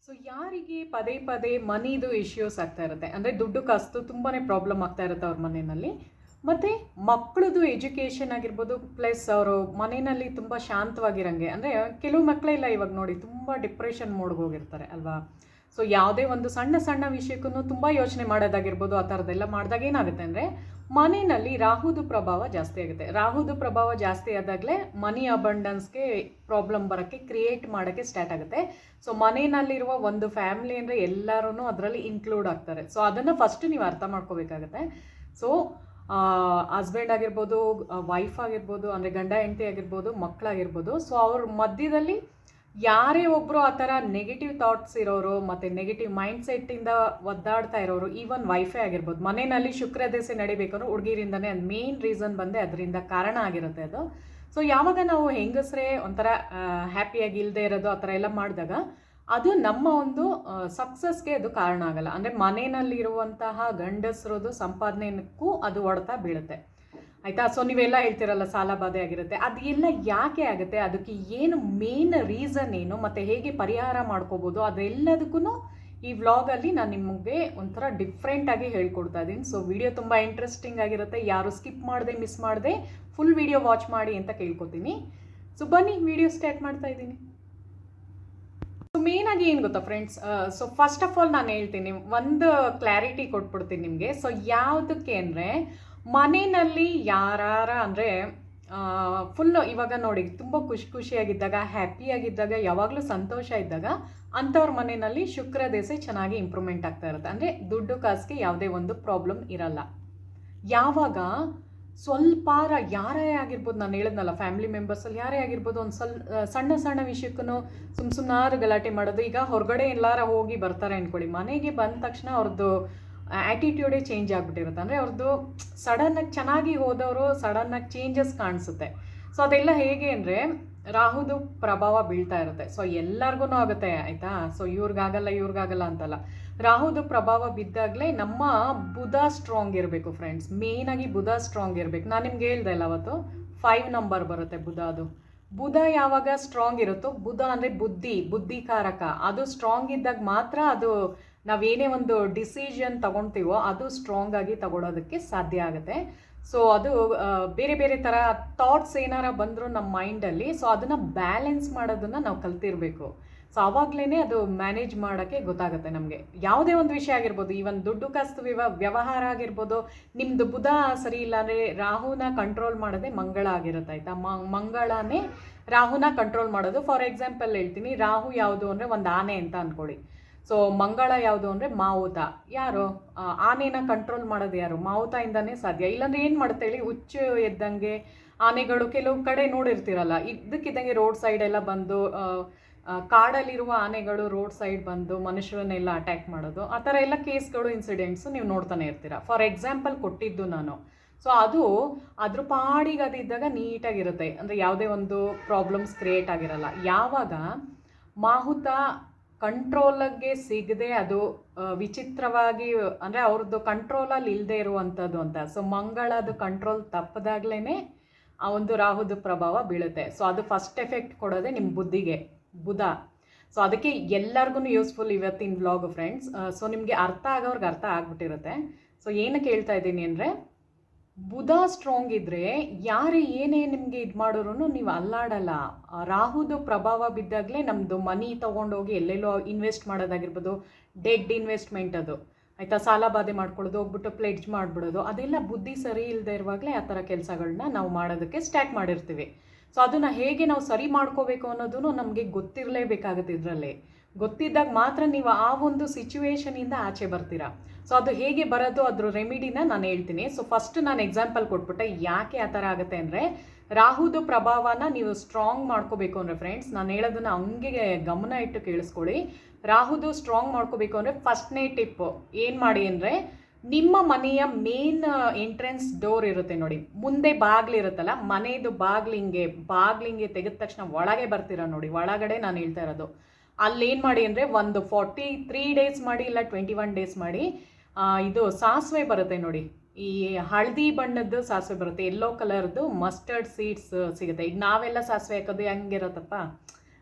So ಯಾರಿಗೆ ಪದೇ ಪದೇ ಮನಿದು ಇಶ್ಯೂಸ್ ಆಗ್ತಾ ಇರುತ್ತೆ, ಅಂದರೆ ದುಡ್ಡು ಕಾಸ್ತು ತುಂಬಾ ಪ್ರಾಬ್ಲಮ್ ಆಗ್ತಾ ಇರುತ್ತೆ ಅವ್ರ ಮನೆಯಲ್ಲಿ. ಮತ್ತು ಮಕ್ಕಳದು ಎಜುಕೇಷನ್ ಆಗಿರ್ಬೋದು, ಪ್ಲಸ್ ಅವರು ಮನೆಯಲ್ಲಿ ತುಂಬ ಶಾಂತವಾಗಿರಂಗೆ, ಅಂದರೆ ಕೆಲವು ಮಕ್ಕಳೆಲ್ಲ ಇವಾಗ ನೋಡಿ ತುಂಬ ಡಿಪ್ರೆಷನ್ ಮೋಡ್ಗೆ ಹೋಗಿರ್ತಾರೆ ಅಲ್ವಾ. ಸೊ ಯಾವುದೇ ಒಂದು ಸಣ್ಣ ಸಣ್ಣ ವಿಷಯಕ್ಕೂ ತುಂಬ ಯೋಚನೆ ಮಾಡೋದಾಗಿರ್ಬೋದು, ಆ ಥರದ್ದೆಲ್ಲ ಮಾಡಿದಾಗ ಏನಾಗುತ್ತೆ ಅಂದರೆ ಮನೆಯಲ್ಲಿ ರಾಹುದು ಪ್ರಭಾವ ಜಾಸ್ತಿ ಆಗುತ್ತೆ. ರಾಹುದು ಪ್ರಭಾವ ಜಾಸ್ತಿ ಆದಾಗಲೇ ಮನಿ ಅಬಂಡೆನ್ಸ್ಗೆ ಪ್ರಾಬ್ಲಮ್ ಬರೋಕ್ಕೆ, ಕ್ರಿಯೇಟ್ ಮಾಡೋಕ್ಕೆ ಸ್ಟಾರ್ಟ್ ಆಗುತ್ತೆ. ಸೊ ಮನೆಯಲ್ಲಿರುವ ಒಂದು ಫ್ಯಾಮಿಲಿ ಅಂದರೆ ಎಲ್ಲರೂ ಅದರಲ್ಲಿ ಇನ್ಕ್ಲೂಡ್ ಆಗ್ತಾರೆ. ಸೊ ಅದನ್ನು ಫಸ್ಟ್ ನೀವು ಅರ್ಥ ಮಾಡ್ಕೋಬೇಕಾಗತ್ತೆ. ಸೊ ಹಸ್ಬೆಂಡ್ ಆಗಿರ್ಬೋದು, ವೈಫ್ ಆಗಿರ್ಬೋದು, ಅಂದರೆ ಗಂಡ ಹೆಂಡತಿ ಆಗಿರ್ಬೋದು, ಮಕ್ಕಳಾಗಿರ್ಬೋದು, ಸೊ ಅವ್ರ ಮಧ್ಯದಲ್ಲಿ ಯಾರೇ ಒಬ್ಬರು ಆ ಥರ ನೆಗೆಟಿವ್ ಥಾಟ್ಸ್ ಇರೋರು ಮತ್ತು ನೆಗೆಟಿವ್ ಮೈಂಡ್ ಸೆಟ್ಟಿಂದ ಒದ್ದಾಡ್ತಾ ಇರೋರು, ಈವನ್ ವೈಫೇ ಆಗಿರ್ಬೋದು, ಮನೆಯಲ್ಲಿ ಶುಕ್ರ ದಶೆ ನಡಿಬೇಕಂದ್ರೆ ಹುಡುಗಿರಿಂದನೇ ಅದು ಮೇನ್ ರೀಸನ್ ಬಂದೆ ಅದರಿಂದ ಕಾರಣ ಆಗಿರುತ್ತೆ ಅದು. ಸೊ ಯಾವಾಗ ನಾವು ಹೆಂಗಸರೇ ಒಂಥರ ಹ್ಯಾಪಿಯಾಗಿ ಇಲ್ಲದೆ ಇರೋದು ಆ ಥರ ಎಲ್ಲ ಮಾಡಿದಾಗ ಅದು ನಮ್ಮ ಒಂದು ಸಕ್ಸಸ್ಗೆ ಅದು ಕಾರಣ ಆಗಲ್ಲ. ಅಂದರೆ ಮನೆಯಲ್ಲಿರುವಂತಹ ಗಂಡಸರದು ಸಂಪಾದನೆಗೂ ಅದು ಹೊಡೆತ ಬೀಳುತ್ತೆ, ಆಯಿತಾ. ಸೊ ನೀವೆಲ್ಲ ಹೇಳ್ತಿರಲ್ಲ ಸಾಲ ಬಾಧೆ ಆಗಿರುತ್ತೆ, ಅದೆಲ್ಲ ಯಾಕೆ ಆಗುತ್ತೆ, ಅದಕ್ಕೆ ಏನು ಮೇನ್ ರೀಸನ್ ಏನು ಮತ್ತು ಹೇಗೆ ಪರಿಹಾರ ಮಾಡ್ಕೋಬೋದು, ಅದೆಲ್ಲದಕ್ಕೂ ಈ ವ್ಲಾಗಲ್ಲಿ ನಾನು ನಿಮಗೆ ಒಂಥರ ಡಿಫ್ರೆಂಟಾಗಿ ಹೇಳ್ಕೊಡ್ತಾ ಇದ್ದೀನಿ. ಸೊ ವಿಡಿಯೋ ತುಂಬ ಇಂಟ್ರೆಸ್ಟಿಂಗ್ ಆಗಿರುತ್ತೆ, ಯಾರು ಸ್ಕಿಪ್ ಮಾಡದೆ ಮಿಸ್ ಮಾಡದೆ ಫುಲ್ ವಿಡಿಯೋ ವಾಚ್ ಮಾಡಿ ಅಂತ ಕೇಳ್ಕೊತೀನಿ. ಸೊ ಬನ್ನಿ ವಿಡಿಯೋ ಸ್ಟಾರ್ಟ್ ಮಾಡ್ತಾ ಇದ್ದೀನಿ. ಸೊ ಮೇನಾಗಿ ಏನು ಗೊತ್ತಾ friends, so first of all ನಾನು ಹೇಳ್ತೀನಿ, ಒಂದು ಕ್ಲಾರಿಟಿ ಕೊಟ್ಬಿಡ್ತೀನಿ ನಿಮಗೆ. ಸೊ ಯಾವುದಕ್ಕೆ ಅಂದರೆ ಮನೆಯಲ್ಲಿ ಯಾರ ಅಂದರೆ ಫುಲ್ಲು ಇವಾಗ ನೋಡಿ ತುಂಬ ಖುಷಿಯಾಗಿದ್ದಾಗ, ಹ್ಯಾಪಿಯಾಗಿದ್ದಾಗ, ಯಾವಾಗಲೂ ಸಂತೋಷ ಇದ್ದಾಗ ಅಂಥವ್ರ ಮನೆಯಲ್ಲಿ ಶುಕ್ರ ದಶೆ ಚೆನ್ನಾಗಿ ಇಂಪ್ರೂವ್ಮೆಂಟ್ ಆಗ್ತಾ ಇರುತ್ತೆ. ಅಂದರೆ ದುಡ್ಡು ಕಾಸಿಗೆ ಯಾವುದೇ ಒಂದು ಪ್ರಾಬ್ಲಮ್ ಇರಲ್ಲ. ಯಾವಾಗ ಸ್ವಲ್ಪ ಯಾರೇ ಆಗಿರ್ಬೋದು, ನಾನು ಹೇಳಿದ್ನಲ್ಲ ಫ್ಯಾಮಿಲಿ ಮೆಂಬರ್ಸಲ್ಲಿ ಯಾರೇ ಆಗಿರ್ಬೋದು, ಒಂದು ಸಣ್ಣ ಸಣ್ಣ ವಿಷಯಕ್ಕೂ ಸುಮ್ಮನಾರು ಗಲಾಟೆ ಮಾಡೋದು. ಈಗ ಹೊರಗಡೆ ಎಲ್ಲಾರ ಹೋಗಿ ಬರ್ತಾರೆ ಅಂದ್ಕೊಳ್ಳಿ, ಮನೆಗೆ ಬಂದ ತಕ್ಷಣ ಅವ್ರದ್ದು ಆ್ಯಟಿಟ್ಯೂಡೇ ಚೇಂಜ್ ಆಗಿಬಿಟ್ಟಿರುತ್ತೆ. ಅಂದರೆ ಅವ್ರದ್ದು ಸಡನ್ನಾಗಿ ಚೆನ್ನಾಗಿ ಹೋದವರು ಸಡನ್ನಾಗಿ ಚೇಂಜಸ್ ಕಾಣಿಸುತ್ತೆ. ಸೊ ಅದೆಲ್ಲ ಹೇಗೆ ಅಂದರೆ ರಾಹುದು ಪ್ರಭಾವ ಬೀಳ್ತಾ ಇರುತ್ತೆ. ಸೊ ಎಲ್ಲರಿಗೂ ಆಗುತ್ತೆ, ಆಯಿತಾ. ಸೊ ಇವ್ರಿಗಾಗಲ್ಲ ಅಂತಲ್ಲ, ರಾಹುದು ಪ್ರಭಾವ ಬಿದ್ದಾಗಲೇ ನಮ್ಮ ಬುಧ ಸ್ಟ್ರಾಂಗ್ ಇರಬೇಕು ಫ್ರೆಂಡ್ಸ್. ಮೇಯ್ನಾಗಿ ಬುಧ ಸ್ಟ್ರಾಂಗ್ ಇರಬೇಕು. ನಾನು ನಿಮ್ಗೆ ಹೇಳ್ದೆ ಅಲ್ಲ ಅವತ್ತು 5 ನಂಬರ್ ಬರುತ್ತೆ ಬುಧ. ಅದು ಬುಧ ಯಾವಾಗ ಸ್ಟ್ರಾಂಗ್ ಇರುತ್ತೋ, ಬುಧ ಅಂದರೆ ಬುದ್ಧಿಕಾರಕ, ಅದು ಸ್ಟ್ರಾಂಗ್ ಇದ್ದಾಗ ಮಾತ್ರ ಅದು ನಾವೇನೇ ಒಂದು ಡಿಸಿಷನ್ ತಗೊಳ್ತೀವೋ ಅದು ಸ್ಟ್ರಾಂಗ್ ಆಗಿ ತಗೊಳ್ಳೋದಕ್ಕೆ ಸಾಧ್ಯ ಆಗುತ್ತೆ. ಸೊ ಅದು ಬೇರೆ ಬೇರೆ ಥರ ಥಾಟ್ಸ್ ಏನಾರ ಬಂದರೂ ನಮ್ಮ ಮೈಂಡಲ್ಲಿ, ಸೊ ಅದನ್ನು ಬ್ಯಾಲೆನ್ಸ್ ಮಾಡೋದನ್ನು ನಾವು ಕಲ್ತಿರಬೇಕು. ಸೊ ಆವಾಗಲೇ ಅದು ಮ್ಯಾನೇಜ್ ಮಾಡೋಕ್ಕೆ ಗೊತ್ತಾಗುತ್ತೆ ನಮಗೆ. ಯಾವುದೇ ಒಂದು ವಿಷಯ ಆಗಿರ್ಬೋದು, ಈವನ್ ದುಡ್ಡು ಕಾಸ್ತು ವ್ಯವಹಾರ ಆಗಿರ್ಬೋದು, ನಿಮ್ಮದು ಬುಧ ಸರಿ ಇಲ್ಲ ಅಂದರೆ ರಾಹುನ ಕಂಟ್ರೋಲ್ ಮಾಡೋದೇ ಮಂಗಳ ಆಗಿರುತ್ತೆ, ಆಯಿತಾ. ಮಂಗಳನೇ ರಾಹುನ ಕಂಟ್ರೋಲ್ ಮಾಡೋದು. ಫಾರ್ ಎಕ್ಸಾಂಪಲ್ ಹೇಳ್ತೀನಿ, ರಾಹು ಯಾವುದು ಅಂದರೆ ಒಂದು ಆನೆ ಅಂತ ಅಂದ್ಕೊಳ್ಳಿ. ಸೊ ಮಂಗಳ ಯಾವುದು ಅಂದರೆ ಮಾವುತ. ಯಾರು ಆನೆನ ಕಂಟ್ರೋಲ್ ಮಾಡೋದು ಯಾರು? ಮಾವುತದಿಂದನೇ ಸಾಧ್ಯ. ಇಲ್ಲಾಂದರೆ ಏನು ಮಾಡುತ್ತೆ ಹೇಳಿ, ಹುಚ್ಚು ಎದ್ದಂಗೆ ಆನೆಗಳು ಕೆಲವು ಕಡೆ ನೋಡಿರ್ತೀರಲ್ಲ, ಇದ್ದಕ್ಕಿದ್ದಂಗೆ ರೋಡ್ ಸೈಡೆಲ್ಲ ಬಂದು, ಕಾಡಲ್ಲಿರುವ ಆನೆಗಳು ರೋಡ್ ಸೈಡ್ ಬಂದು ಮನುಷ್ಯರನ್ನೆಲ್ಲ ಅಟ್ಯಾಕ್ ಮಾಡೋದು, ಆ ಥರ ಎಲ್ಲ ಕೇಸ್ಗಳು, ಇನ್ಸಿಡೆಂಟ್ಸು ನೀವು ನೋಡ್ತಾನೆ ಇರ್ತೀರ. ಫಾರ್ ಎಕ್ಸಾಂಪಲ್ ಕೊಟ್ಟಿದ್ದು ನಾನು. ಸೊ ಅದು ಅದ್ರ ಪಾಡಿಗೆ ಅದಿದ್ದಾಗ ನೀಟಾಗಿರುತ್ತೆ, ಅಂದರೆ ಯಾವುದೇ ಒಂದು ಪ್ರಾಬ್ಲಮ್ಸ್ ಕ್ರಿಯೇಟ್ ಆಗಿರಲ್ಲ. ಯಾವಾಗ ಮಾಹುತ ಕಂಟ್ರೋಲಿಗೆ ಸಿಗದೆ ಅದು ವಿಚಿತ್ರವಾಗಿ, ಅಂದರೆ ಅವ್ರದ್ದು ಕಂಟ್ರೋಲಲ್ಲಿ ಇಲ್ಲದೆ ಇರುವಂಥದ್ದು ಅಂತ. ಸೊ ಮಂಗಳದು ಕಂಟ್ರೋಲ್ ತಪ್ಪದಾಗ್ಲೇ ಆ ಒಂದು ರಾಹುದು ಪ್ರಭಾವ ಬೀಳುತ್ತೆ. ಸೊ ಅದು ಫಸ್ಟ್ ಎಫೆಕ್ಟ್ ಕೊಡೋದೇ ನಿಮ್ಮ ಬುದ್ಧಿಗೆ, ಬುಧ. ಸೊ ಅದಕ್ಕೆ ಎಲ್ಲರಿಗೂ ಯೂಸ್ಫುಲ್ ಇವತ್ತಿನ ವ್ಲಾಗ್ ಫ್ರೆಂಡ್ಸ್. ಸೊ ನಿಮಗೆ ಅರ್ಥ ಆಗೋರ್ಗೆ ಅರ್ಥ ಆಗ್ಬಿಟ್ಟಿರುತ್ತೆ. ಸೊ ಏನಕ್ಕೆ ಹೇಳ್ತಾ ಇದ್ದೀನಿ ಅಂದರೆ, ಬುಧ ಸ್ಟ್ರಾಂಗ್ ಇದ್ದರೆ ಯಾರೇ ಏನೇ ನಿಮಗೆ ಇದು ಮಾಡೋರು ನೀವು ಅಲ್ಲಾಡಲ್ಲ. ರಾಹುದು ಪ್ರಭಾವ ಬಿದ್ದಾಗಲೇ ನಮ್ಮದು ಮನಿ ತೊಗೊಂಡೋಗಿ ಎಲ್ಲೆಲ್ಲೋ ಇನ್ವೆಸ್ಟ್ ಮಾಡೋದಾಗಿರ್ಬೋದು, ಡೆಡ್ ಇನ್ವೆಸ್ಟ್ಮೆಂಟ್ ಅದು, ಆಯಿತಾ. ಸಾಲ ಬಾಧೆ ಮಾಡ್ಕೊಳ್ಳೋದು, ಹೋಗ್ಬಿಟ್ಟು ಪ್ಲೆಡ್ಜ್ ಮಾಡಿಬಿಡೋದು, ಅದೆಲ್ಲ ಬುದ್ಧಿ ಸರಿ ಇಲ್ಲದೆ ಇರುವಾಗಲೇ ಆ ಥರ ಕೆಲಸಗಳನ್ನ ನಾವು ಮಾಡೋದಕ್ಕೆ ಸ್ಟಾರ್ಟ್ ಮಾಡಿರ್ತೀವಿ. ಸೊ ಅದನ್ನು ಹೇಗೆ ನಾವು ಸರಿ ಮಾಡ್ಕೋಬೇಕು ಅನ್ನೋದನ್ನು ನಮಗೆ ಗೊತ್ತಿರಲೇಬೇಕಾಗುತ್ತೆ. ಇದರಲ್ಲಿ ಗೊತ್ತಿದ್ದಾಗ ಮಾತ್ರ ನೀವು ಆ ಒಂದು ಸಿಚುವೇಶನಿಂದ ಆಚೆ ಬರ್ತೀರಾ. ಸೊ ಅದು ಹೇಗೆ ಬರೋದು, ಅದ್ರ ರೆಮಿಡಿನ ನಾನು ಹೇಳ್ತೀನಿ. ಸೊ ಫಸ್ಟ್ ನಾನು ಎಕ್ಸಾಂಪಲ್ ಕೊಟ್ಬಿಟ್ಟೆ ಯಾಕೆ ಆ ಥರ ಆಗುತ್ತೆ ಅಂದರೆ, ರಾಹುದು ಪ್ರಭಾವನ ನೀವು ಸ್ಟ್ರಾಂಗ್ ಮಾಡ್ಕೋಬೇಕು ಅಂದರೆ ಫ್ರೆಂಡ್ಸ್, ನಾನು ಹೇಳೋದನ್ನು ಹಂಗೆ ಗಮನ ಇಟ್ಟು ಕೇಳಿಸ್ಕೊಳ್ಳಿ. ರಾಹುದು ಸ್ಟ್ರಾಂಗ್ ಮಾಡ್ಕೋಬೇಕು ಅಂದರೆ ಫಸ್ಟ್ನೇ ಟಿಪ್ಪು ಏನು ಮಾಡಿ ಅಂದರೆ, ನಿಮ್ಮ ಮನೆಯ ಮೇನ್ ಎಂಟ್ರೆನ್ಸ್ ಡೋರ್ ಇರುತ್ತೆ ನೋಡಿ, ಮುಂದೆ ಬಾಗಿಲಿರುತ್ತಲ್ಲ, ಮನೆಯದು ಬಾಗಿಲಿಂಗೆ ತೆಗೆದ ತಕ್ಷಣ ಒಳಗೆ ಬರ್ತೀರ ನೋಡಿ, ಒಳಗಡೆ ನಾನು ಹೇಳ್ತಾ ಇರೋದು. ಅಲ್ಲೇನು ಮಾಡಿ ಅಂದರೆ ಒಂದು 43 ಡೇಸ್ ಮಾಡಿ, ಇಲ್ಲ 21 ಡೇಸ್ ಮಾಡಿ. ಇದು ಸಾಸಿವೆ ಬರುತ್ತೆ ನೋಡಿ, ಈ ಹಳದಿ ಬಣ್ಣದ್ದು ಸಾಸಿವೆ ಬರುತ್ತೆ, ಯೆಲ್ಲೋ ಕಲರ್ದು ಮಸ್ಟರ್ಡ್ ಸೀಡ್ಸ್ ಸಿಗುತ್ತೆ. ಈಗ ನಾವೆಲ್ಲ ಸಾಸಿವೆ ಹಾಕೋದು ಹೆಂಗಿರುತ್ತಪ್ಪ,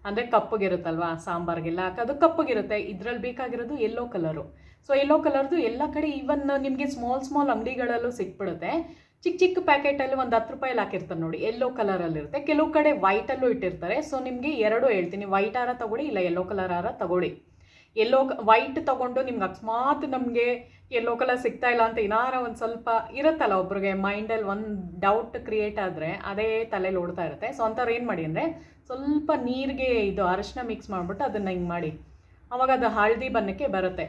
ಅಂದರೆ ಕಪ್ಪಗಿರುತ್ತಲ್ವಾ ಸಾಂಬಾರಿಗೆಲ್ಲ ಹಾಕೋದು ಕಪ್ಪಗಿರುತ್ತೆ. ಇದರಲ್ಲಿ ಬೇಕಾಗಿರೋದು ಯೆಲ್ಲೋ ಕಲರು. ಸೊ ಯೆಲ್ಲೋ ಕಲರ್ದು ಎಲ್ಲ ಕಡೆ ಈವನ್ ನಿಮಗೆ ಸ್ಮಾಲ್ ಅಂಗಡಿಗಳಲ್ಲೂ ಸಿಕ್ಬಿಡುತ್ತೆ. ಚಿಕ್ಕ ಚಿಕ್ಕ ಪ್ಯಾಕೆಟಲ್ಲಿ ಒಂದು 10 ರೂಪಾಯಲ್ಲಿ ಹಾಕಿರ್ತಾರೆ ನೋಡಿ, ಯೆಲ್ಲೋ ಕಲರಲ್ಲಿರುತ್ತೆ. ಕೆಲವು ಕಡೆ ವೈಟಲ್ಲೂ ಇಟ್ಟಿರ್ತಾರೆ. ಸೊ ನಿಮಗೆ ಎರಡು ಹೇಳ್ತೀನಿ, ವೈಟ್ ಹಾರ ತೊಗೊಳ್ಳಿ, ಇಲ್ಲ ಯೆಲ್ಲೋ ಕಲರ್ ಹಾರ ತೊಗೊಳ್ಳಿ. ವೈಟ್ ತೊಗೊಂಡು ನಿಮ್ಗೆ ಅಕಸ್ಮಾತ್ ನಮಗೆ ಯೆಲ್ಲೋ ಕಲರ್ ಸಿಗ್ತಾ ಇಲ್ಲ ಅಂತ ಏನಾರ ಒಂದು ಸ್ವಲ್ಪ ಇರುತ್ತಲ್ಲ ಒಬ್ರಿಗೆ ಮೈಂಡಲ್ಲಿ ಒಂದು ಡೌಟ್ ಕ್ರಿಯೇಟ್ ಆದರೆ ಅದೇ ತಲೆಯಲ್ಲಿ ಓಡ್ತಾ ಇರುತ್ತೆ. ಸೊ ಅಂಥವ್ರು ಏನು ಮಾಡಿ ಅಂದರೆ ಸ್ವಲ್ಪ ನೀರಿಗೆ ಇದು ಅರಿಶಿನ ಮಿಕ್ಸ್ ಮಾಡಿಬಿಟ್ಟು ಅದನ್ನು ಹಿಂಗೆ ಮಾಡಿ, ಅವಾಗ ಅದು ಹಳದಿ ಬಣ್ಣಕ್ಕೆ ಬರುತ್ತೆ.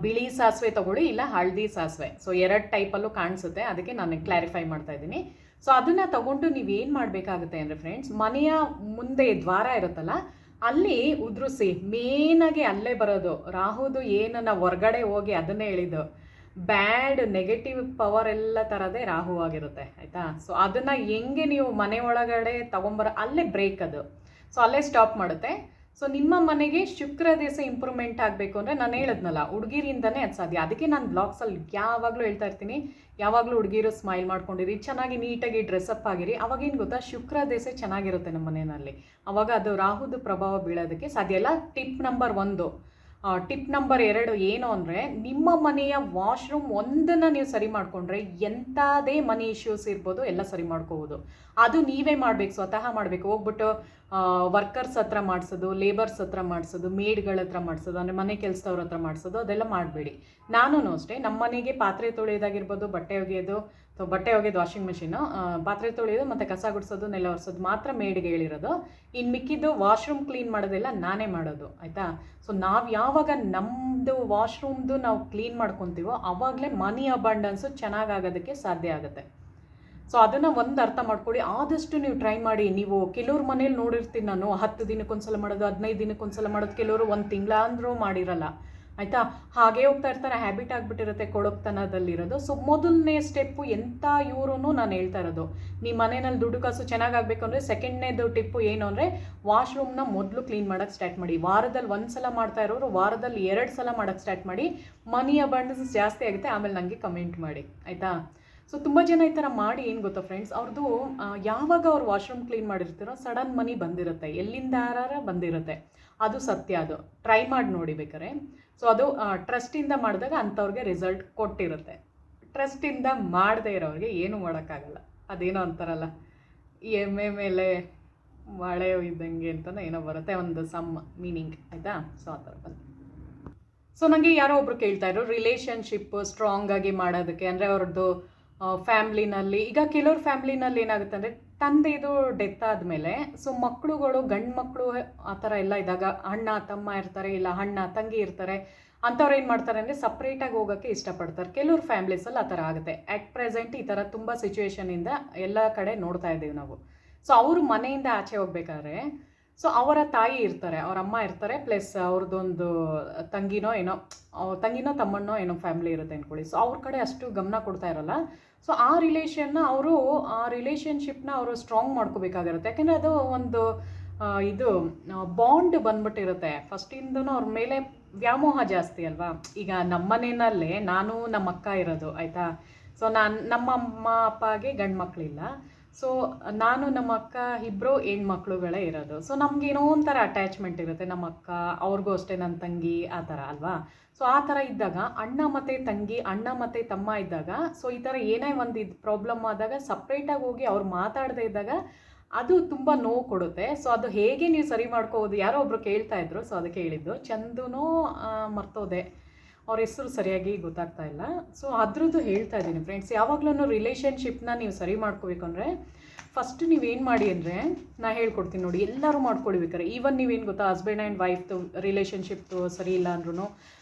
ಬಿಳಿ ಸಾಸಿವೆ ತೊಗೊಳ್ಳಿ, ಇಲ್ಲ ಹಳದಿ ಸಾಸಿವೆ. ಸೊ 2 ಟೈಪಲ್ಲೂ ಕಾಣಿಸುತ್ತೆ, ಅದಕ್ಕೆ ನಾನು ಕ್ಲಾರಿಫೈ ಮಾಡ್ತಾ ಇದ್ದೀನಿ. ಸೊ ಅದನ್ನು ತೊಗೊಂಡು ನೀವೇನು ಮಾಡಬೇಕಾಗುತ್ತೆ ಅಂದರೆ ಫ್ರೆಂಡ್ಸ್, ಮನೆಯ ಮುಂದೆ ದ್ವಾರ ಇರುತ್ತಲ್ಲ ಅಲ್ಲಿ ಉದುರಿಸಿ. ಮೇನಾಗಿ ಅಲ್ಲೇ ಬರೋದು ರಾಹುದು ಏನನ್ನ ಹೊರ್ಗಡೆ ಹೋಗಿ ಅದನ್ನೇ ಹೇಳಿದ್ದು, ಬ್ಯಾಡ್ ನೆಗೆಟಿವ್ ಪವರ್ ಎಲ್ಲ ಥರದೇ ರಾಹು ಆಗಿರುತ್ತೆ ಆಯಿತಾ. ಸೊ ಅದನ್ನು ಹೆಂಗೆ ನೀವು ಮನೆ ಒಳಗಡೆ ತೊಗೊಂಬರೋ ಅಲ್ಲೇ ಬ್ರೇಕ್ ಅದು. ಸೊ ಅಲ್ಲೇ ಸ್ಟಾಪ್ ಮಾಡುತ್ತೆ. ಸೊ ನಿಮ್ಮ ಮನೆಗೆ ಶುಕ್ರ ದಿವಸ ಇಂಪ್ರೂವ್ಮೆಂಟ್ ಆಗಬೇಕು ಅಂದರೆ ನಾನು ಹೇಳಿದ್ನಲ್ಲ, ಹುಡುಗಿರಿಂದನೇ ಅದು ಸಾಧ್ಯ. ಅದಕ್ಕೆ ನಾನು ಬ್ಲಾಗ್ಸಲ್ಲಿ ಯಾವಾಗಲೂ ಹೇಳ್ತಾ ಇರ್ತೀನಿ, ಯಾವಾಗಲೂ ಹುಡುಗಿರು ಸ್ಮೈಲ್ ಮಾಡ್ಕೊಂಡಿರಿ, ಚೆನ್ನಾಗಿ ನೀಟಾಗಿ ಡ್ರೆಸ್ಅಪ್ ಆಗಿರಿ. ಅವಾಗೇನು ಗೊತ್ತಾ, ಶುಕ್ರ ದಿವಸ ಚೆನ್ನಾಗಿರುತ್ತೆ ನಮ್ಮ ಮನೆಯಲ್ಲಿ. ಅವಾಗ ಅದು ರಾಹುದು ಪ್ರಭಾವ ಬೀಳೋದಕ್ಕೆ ಸಾಧ್ಯ ಇಲ್ಲ. Tip number 1. ಟಿಪ್ ನಂಬರ್ 2 ಏನು ಅಂದರೆ, ನಿಮ್ಮ ಮನೆಯ ವಾಶ್ರೂಮ್ ಒಂದನ್ನು ನೀವು ಸರಿ ಮಾಡಿಕೊಂಡ್ರೆ ಎಂಥದೇ ಮನಿ ಇಶ್ಯೂಸ್ ಇರ್ಬೋದು ಎಲ್ಲ ಸರಿ ಮಾಡ್ಕೋಬೋದು. ಅದು ನೀವೇ ಮಾಡಬೇಕು, ಸ್ವತಃ ಮಾಡಬೇಕು. ಹೋಗ್ಬಿಟ್ಟು ವರ್ಕರ್ಸ್ ಹತ್ರ ಮಾಡಿಸೋದು, ಲೇಬರ್ಸ್ ಹತ್ರ ಮಾಡಿಸೋದು, ಮೇಡ್ಗಳ ಹತ್ರ ಮಾಡಿಸೋದು, ಅಂದರೆ ಮನೆ ಕೆಲಸದವ್ರ ಹತ್ರ ಮಾಡಿಸೋದು ಅದೆಲ್ಲ ಮಾಡಬೇಡಿ. ನಾನು ಅಷ್ಟೇ ನಮ್ಮ ಮನೆಗೆ ಪಾತ್ರೆ ತೊಳೆಯೋದಾಗಿರ್ಬೋದು, ಬಟ್ಟೆ ಒಗೆಯೋದು ವಾಷಿಂಗ್ ಮಿಷಿನು, ಪಾತ್ರೆ ತೊಳೆಯೋದು ಮತ್ತು ಕಸ ಗುಡಿಸೋದು, ನೆಲ ಒರೆಸೋದು ಮಾತ್ರ ಮೇಡ್ಗೆ ಹೇಳಿರೋದು. ಇನ್ನು ಮಿಕ್ಕಿದ್ದು ವಾಶ್ರೂಮ್ ಕ್ಲೀನ್ ಮಾಡೋದೆಲ್ಲ ನಾನೇ ಮಾಡೋದು ಆಯಿತಾ. ಸೊ ನಾವು ಯಾವಾಗ ನಮ್ಮದು ವಾಶ್ರೂಮ್ದು ನಾವು ಕ್ಲೀನ್ ಮಾಡ್ಕೊತೀವೋ ಆವಾಗಲೇ ಮನಿ ಅಬಂಡೆನ್ಸು ಚೆನ್ನಾಗಾಗೋದಕ್ಕೆ ಸಾಧ್ಯ ಆಗುತ್ತೆ. ಸೊ ಅದನ್ನು ಒಂದು ಅರ್ಥ ಮಾಡ್ಕೊಳ್ಳಿ. ಆದಷ್ಟು ನೀವು ಟ್ರೈ ಮಾಡಿ. ನೀವು ಕೆಲವ್ರ ಮನೇಲಿ ನೋಡಿರ್ತೀನಿ ನಾನು, 10 ದಿನಕ್ಕೊಂದ್ಸಲ ಮಾಡೋದು, 15 ದಿನಕ್ಕೊಂದ್ಸಲ ಮಾಡೋದು, ಕೆಲವರು 1 ತಿಂಗಳ ಅಂದರೂ ಮಾಡಿರಲ್ಲ ಆಯಿತಾ. ಹಾಗೇ ಹೋಗ್ತಾ ಇರ್ತಾರೆ, ಹ್ಯಾಬಿಟ್ ಆಗಿಬಿಟ್ಟಿರುತ್ತೆ ಕೊಡಕ್ತನದಲ್ಲಿರೋದು. ಸೊ ಮೊದಲನೇ ಸ್ಟೆಪ್ಪು ಎಂಥ ಇವರು ನಾನು ಹೇಳ್ತಾ ಇರೋದು, ನಿಮ್ಮ ಮನೆಯಲ್ಲಿ ದುಡ್ಡು ಕಾಸು ಚೆನ್ನಾಗಾಗಬೇಕು ಅಂದರೆ ಸೆಕೆಂಡ್ನೇದು ಟಿಪ್ಪು ಏನು ಅಂದರೆ, ವಾಶ್ರೂಮ್ನ ಮೊದಲು ಕ್ಲೀನ್ ಮಾಡೋಕ್ಕೆ ಸ್ಟಾರ್ಟ್ ಮಾಡಿ. ವಾರದಲ್ಲಿ 1 ಸಲ ಮಾಡ್ತಾ ಇರೋರು ವಾರದಲ್ಲಿ 2 ಸಲ ಮಾಡೋಕ್ಕೆ ಸ್ಟಾರ್ಟ್ ಮಾಡಿ. ಮನಿ ಅಬಂಡೆನ್ಸ್ ಜಾಸ್ತಿ ಆಗುತ್ತೆ. ಆಮೇಲೆ ನನಗೆ ಕಮೆಂಟ್ ಮಾಡಿ ಆಯಿತಾ. ಸೊ ತುಂಬ ಜನ ಈ ಥರ ಮಾಡಿ ಏನು ಗೊತ್ತಾ ಫ್ರೆಂಡ್ಸ್, ಅವ್ರದ್ದು ಯಾವಾಗ ಅವ್ರು ವಾಶ್ರೂಮ್ ಕ್ಲೀನ್ ಮಾಡಿರ್ತೀರೋ ಸಡನ್ ಮನಿ ಬಂದಿರುತ್ತೆ, ಎಲ್ಲಿಂದ ಬಂದಿರುತ್ತೆ. ಅದು ಸತ್ಯ. ಅದು ಟ್ರೈ ಮಾಡಿ ನೋಡಿ ಬೇಕಾರೆ. ಸೊ ಅದು ಟ್ರಸ್ಟಿಂದ ಮಾಡಿದಾಗ ಅಂಥವ್ರಿಗೆ ರಿಸಲ್ಟ್ ಕೊಟ್ಟಿರುತ್ತೆ. ಟ್ರಸ್ಟಿಂದ ಮಾಡದೇ ಇರೋರಿಗೆ ಏನೂ ಮಾಡೋಕ್ಕಾಗಲ್ಲ. ಅದೇನೋ ಅಂತಾರಲ್ಲ, ಎಮ್ಮೆ ಮೇಲೆ ಮಳೆ ಇದ್ದಂಗೆ ಅಂತಲೇ ಏನೋ ಬರುತ್ತೆ, ಒಂದು ಸಮ್ ಮೀನಿಂಗ್ ಆಯಿತಾ. ಸೊ ಆ ಥರ ಬಂದು. ಸೊ ನನಗೆ ಯಾರೋ ಒಬ್ರು ಕೇಳ್ತಾ ಇದ್ರು ರಿಲೇಷನ್ಶಿಪ್ ಸ್ಟ್ರಾಂಗ್ ಆಗಿ ಮಾಡೋದಕ್ಕೆ, ಅಂದರೆ ಅವ್ರದ್ದು ಫ್ಯಾಮ್ಲಿನಲ್ಲಿ, ಈಗ ಕೆಲವ್ರ ಫ್ಯಾಮ್ಲಿನಲ್ಲಿ ಏನಾಗುತ್ತೆ ಅಂದರೆ ತಂದೆದು ಡೆತ್ ಆದಮೇಲೆ ಸೊ ಮಕ್ಕಳುಗಳು, ಗಂಡು ಮಕ್ಕಳು ಆ ಥರ ಎಲ್ಲ ಇದ್ದಾಗ ಅಣ್ಣ ತಮ್ಮ ಇರ್ತಾರೆ, ಇಲ್ಲ ಅಣ್ಣ ತಂಗಿ ಇರ್ತಾರೆ. ಅಂಥವ್ರು ಏನು ಮಾಡ್ತಾರೆ ಅಂದರೆ ಸಪ್ರೇಟಾಗಿ ಹೋಗೋಕ್ಕೆ ಇಷ್ಟಪಡ್ತಾರೆ. ಕೆಲವ್ರ ಫ್ಯಾಮ್ಲೀಸಲ್ಲಿ ಆ ಥರ ಆಗುತ್ತೆ. ಆ್ಯಟ್ ಪ್ರೆಸೆಂಟ್ ಈ ಥರ ತುಂಬ ಸಿಚುವೇಶನಿಂದ ಎಲ್ಲ ಕಡೆ ನೋಡ್ತಾ ಇದ್ದೀವಿ ನಾವು. ಸೊ ಅವರು ಮನೆಯಿಂದ ಆಚೆ ಹೋಗ್ಬೇಕಾದ್ರೆ ಸೊ ಅವರ ತಾಯಿ ಇರ್ತಾರೆ, ಅವ್ರ ಅಮ್ಮ ಇರ್ತಾರೆ, ಪ್ಲಸ್ ಅವ್ರದ್ದೊಂದು ತಂಗಿನೋ ತಮ್ಮಣ್ಣೋ ಏನೋ ಫ್ಯಾಮ್ಲಿ ಇರುತ್ತೆ ಅಂದ್ಕೊಳ್ಳಿ. ಸೊ ಅವ್ರ ಕಡೆ ಅಷ್ಟು ಗಮನ ಕೊಡ್ತಾ ಇರಲ್ಲ. ಸೊ ಆ ರಿಲೇಷನ್ಶಿಪ್ನ ಅವರು ಸ್ಟ್ರಾಂಗ್ ಮಾಡ್ಕೋಬೇಕಾಗಿರುತ್ತೆ. ಯಾಕೆಂದರೆ ಅದು ಒಂದು ಇದು ಬಾಂಡ್ ಬಂದ್ಬಿಟ್ಟಿರುತ್ತೆ. ಫಸ್ಟಿಂದನೂ ಅವ್ರ ಮೇಲೆ ವ್ಯಾಮೋಹ ಜಾಸ್ತಿ ಅಲ್ವಾ. ಈಗ ನಮ್ಮ ಮನೆಯಲ್ಲೇ ನಾನು ನಮ್ಮ ಅಕ್ಕ ಇರೋದು ಆಯಿತಾ. ಸೊ ನಮ್ಮ ಅಮ್ಮ ಅಪ್ಪಗೆ ಗಂಡು ಮಕ್ಕಳಿಲ್ಲ. ಸೊ ನಾನು ನಮ್ಮ ಅಕ್ಕ ಇಬ್ಬರು ಹೆಣ್ಮಕ್ಳುಗಳೇ ಇರೋದು. ಸೊ ನಮಗೇನೋ ಒಂಥರ ಅಟ್ಯಾಚ್ಮೆಂಟ್ ಇರುತ್ತೆ. ನಮ್ಮ ಅಕ್ಕ ಅವ್ರಿಗೂ ಅಷ್ಟೇ, ನನ್ನ ತಂಗಿ ಆ ಥರ ಅಲ್ವಾ. ಸೊ ಆ ಥರ ಇದ್ದಾಗ ಅಣ್ಣ ಮತ್ತು ತಂಗಿ, ಅಣ್ಣ ಮತ್ತು ತಮ್ಮ ಇದ್ದಾಗ ಸೊ ಈ ಥರ ಏನೇ ಒಂದು ಪ್ರಾಬ್ಲಮ್ ಆದಾಗ ಸಪ್ರೇಟಾಗಿ ಹೋಗಿ ಅವ್ರು ಮಾತಾಡದೇ ಇದ್ದಾಗ ಅದು ತುಂಬ ನೋವು ಕೊಡುತ್ತೆ. ಸೊ ಅದು ಹೇಗೆ ನೀವು ಸರಿ ಮಾಡ್ಕೋಬೋದು, ಯಾರೋ ಒಬ್ಬರು ಕೇಳ್ತಾ ಇದ್ರು. ಸೊ ಅದಕ್ಕೆ ಹೇಳಿದ್ದು ಚಂದುನೋ ಮರ್ತೋದೆ, ಅವ್ರ ಹೆಸರು ಸರಿಯಾಗಿ ಗೊತ್ತಾಗ್ತಾ ಇಲ್ಲ. ಸೊ ಅದ್ರದ್ದು ಹೇಳ್ತಾ ಇದ್ದೀನಿ ಫ್ರೆಂಡ್ಸ್. ಯಾವಾಗಲೂ ರಿಲೇಷನ್ಶಿಪ್ನ ನೀವು ಸರಿ ಮಾಡ್ಕೋಬೇಕು ಅಂದರೆ ಫಸ್ಟ್ ನೀವೇನು ಮಾಡಿ ಅಂದರೆ ನಾನು ಹೇಳ್ಕೊಡ್ತೀನಿ ನೋಡಿ, ಎಲ್ಲರೂ ಮಾಡ್ಕೊಳ್ಬೇಕಾರೆ. ಈವನ್ ನೀವೇನು ಗೊತ್ತಾ, ಹಸ್ಬೆಂಡ್ ಆ್ಯಂಡ್ ವೈಫ್ದು ರಿಲೇಷನ್ಶಿಪ್ದು ಸರಿ ಇಲ್ಲ ಅಂದ್ರೂ,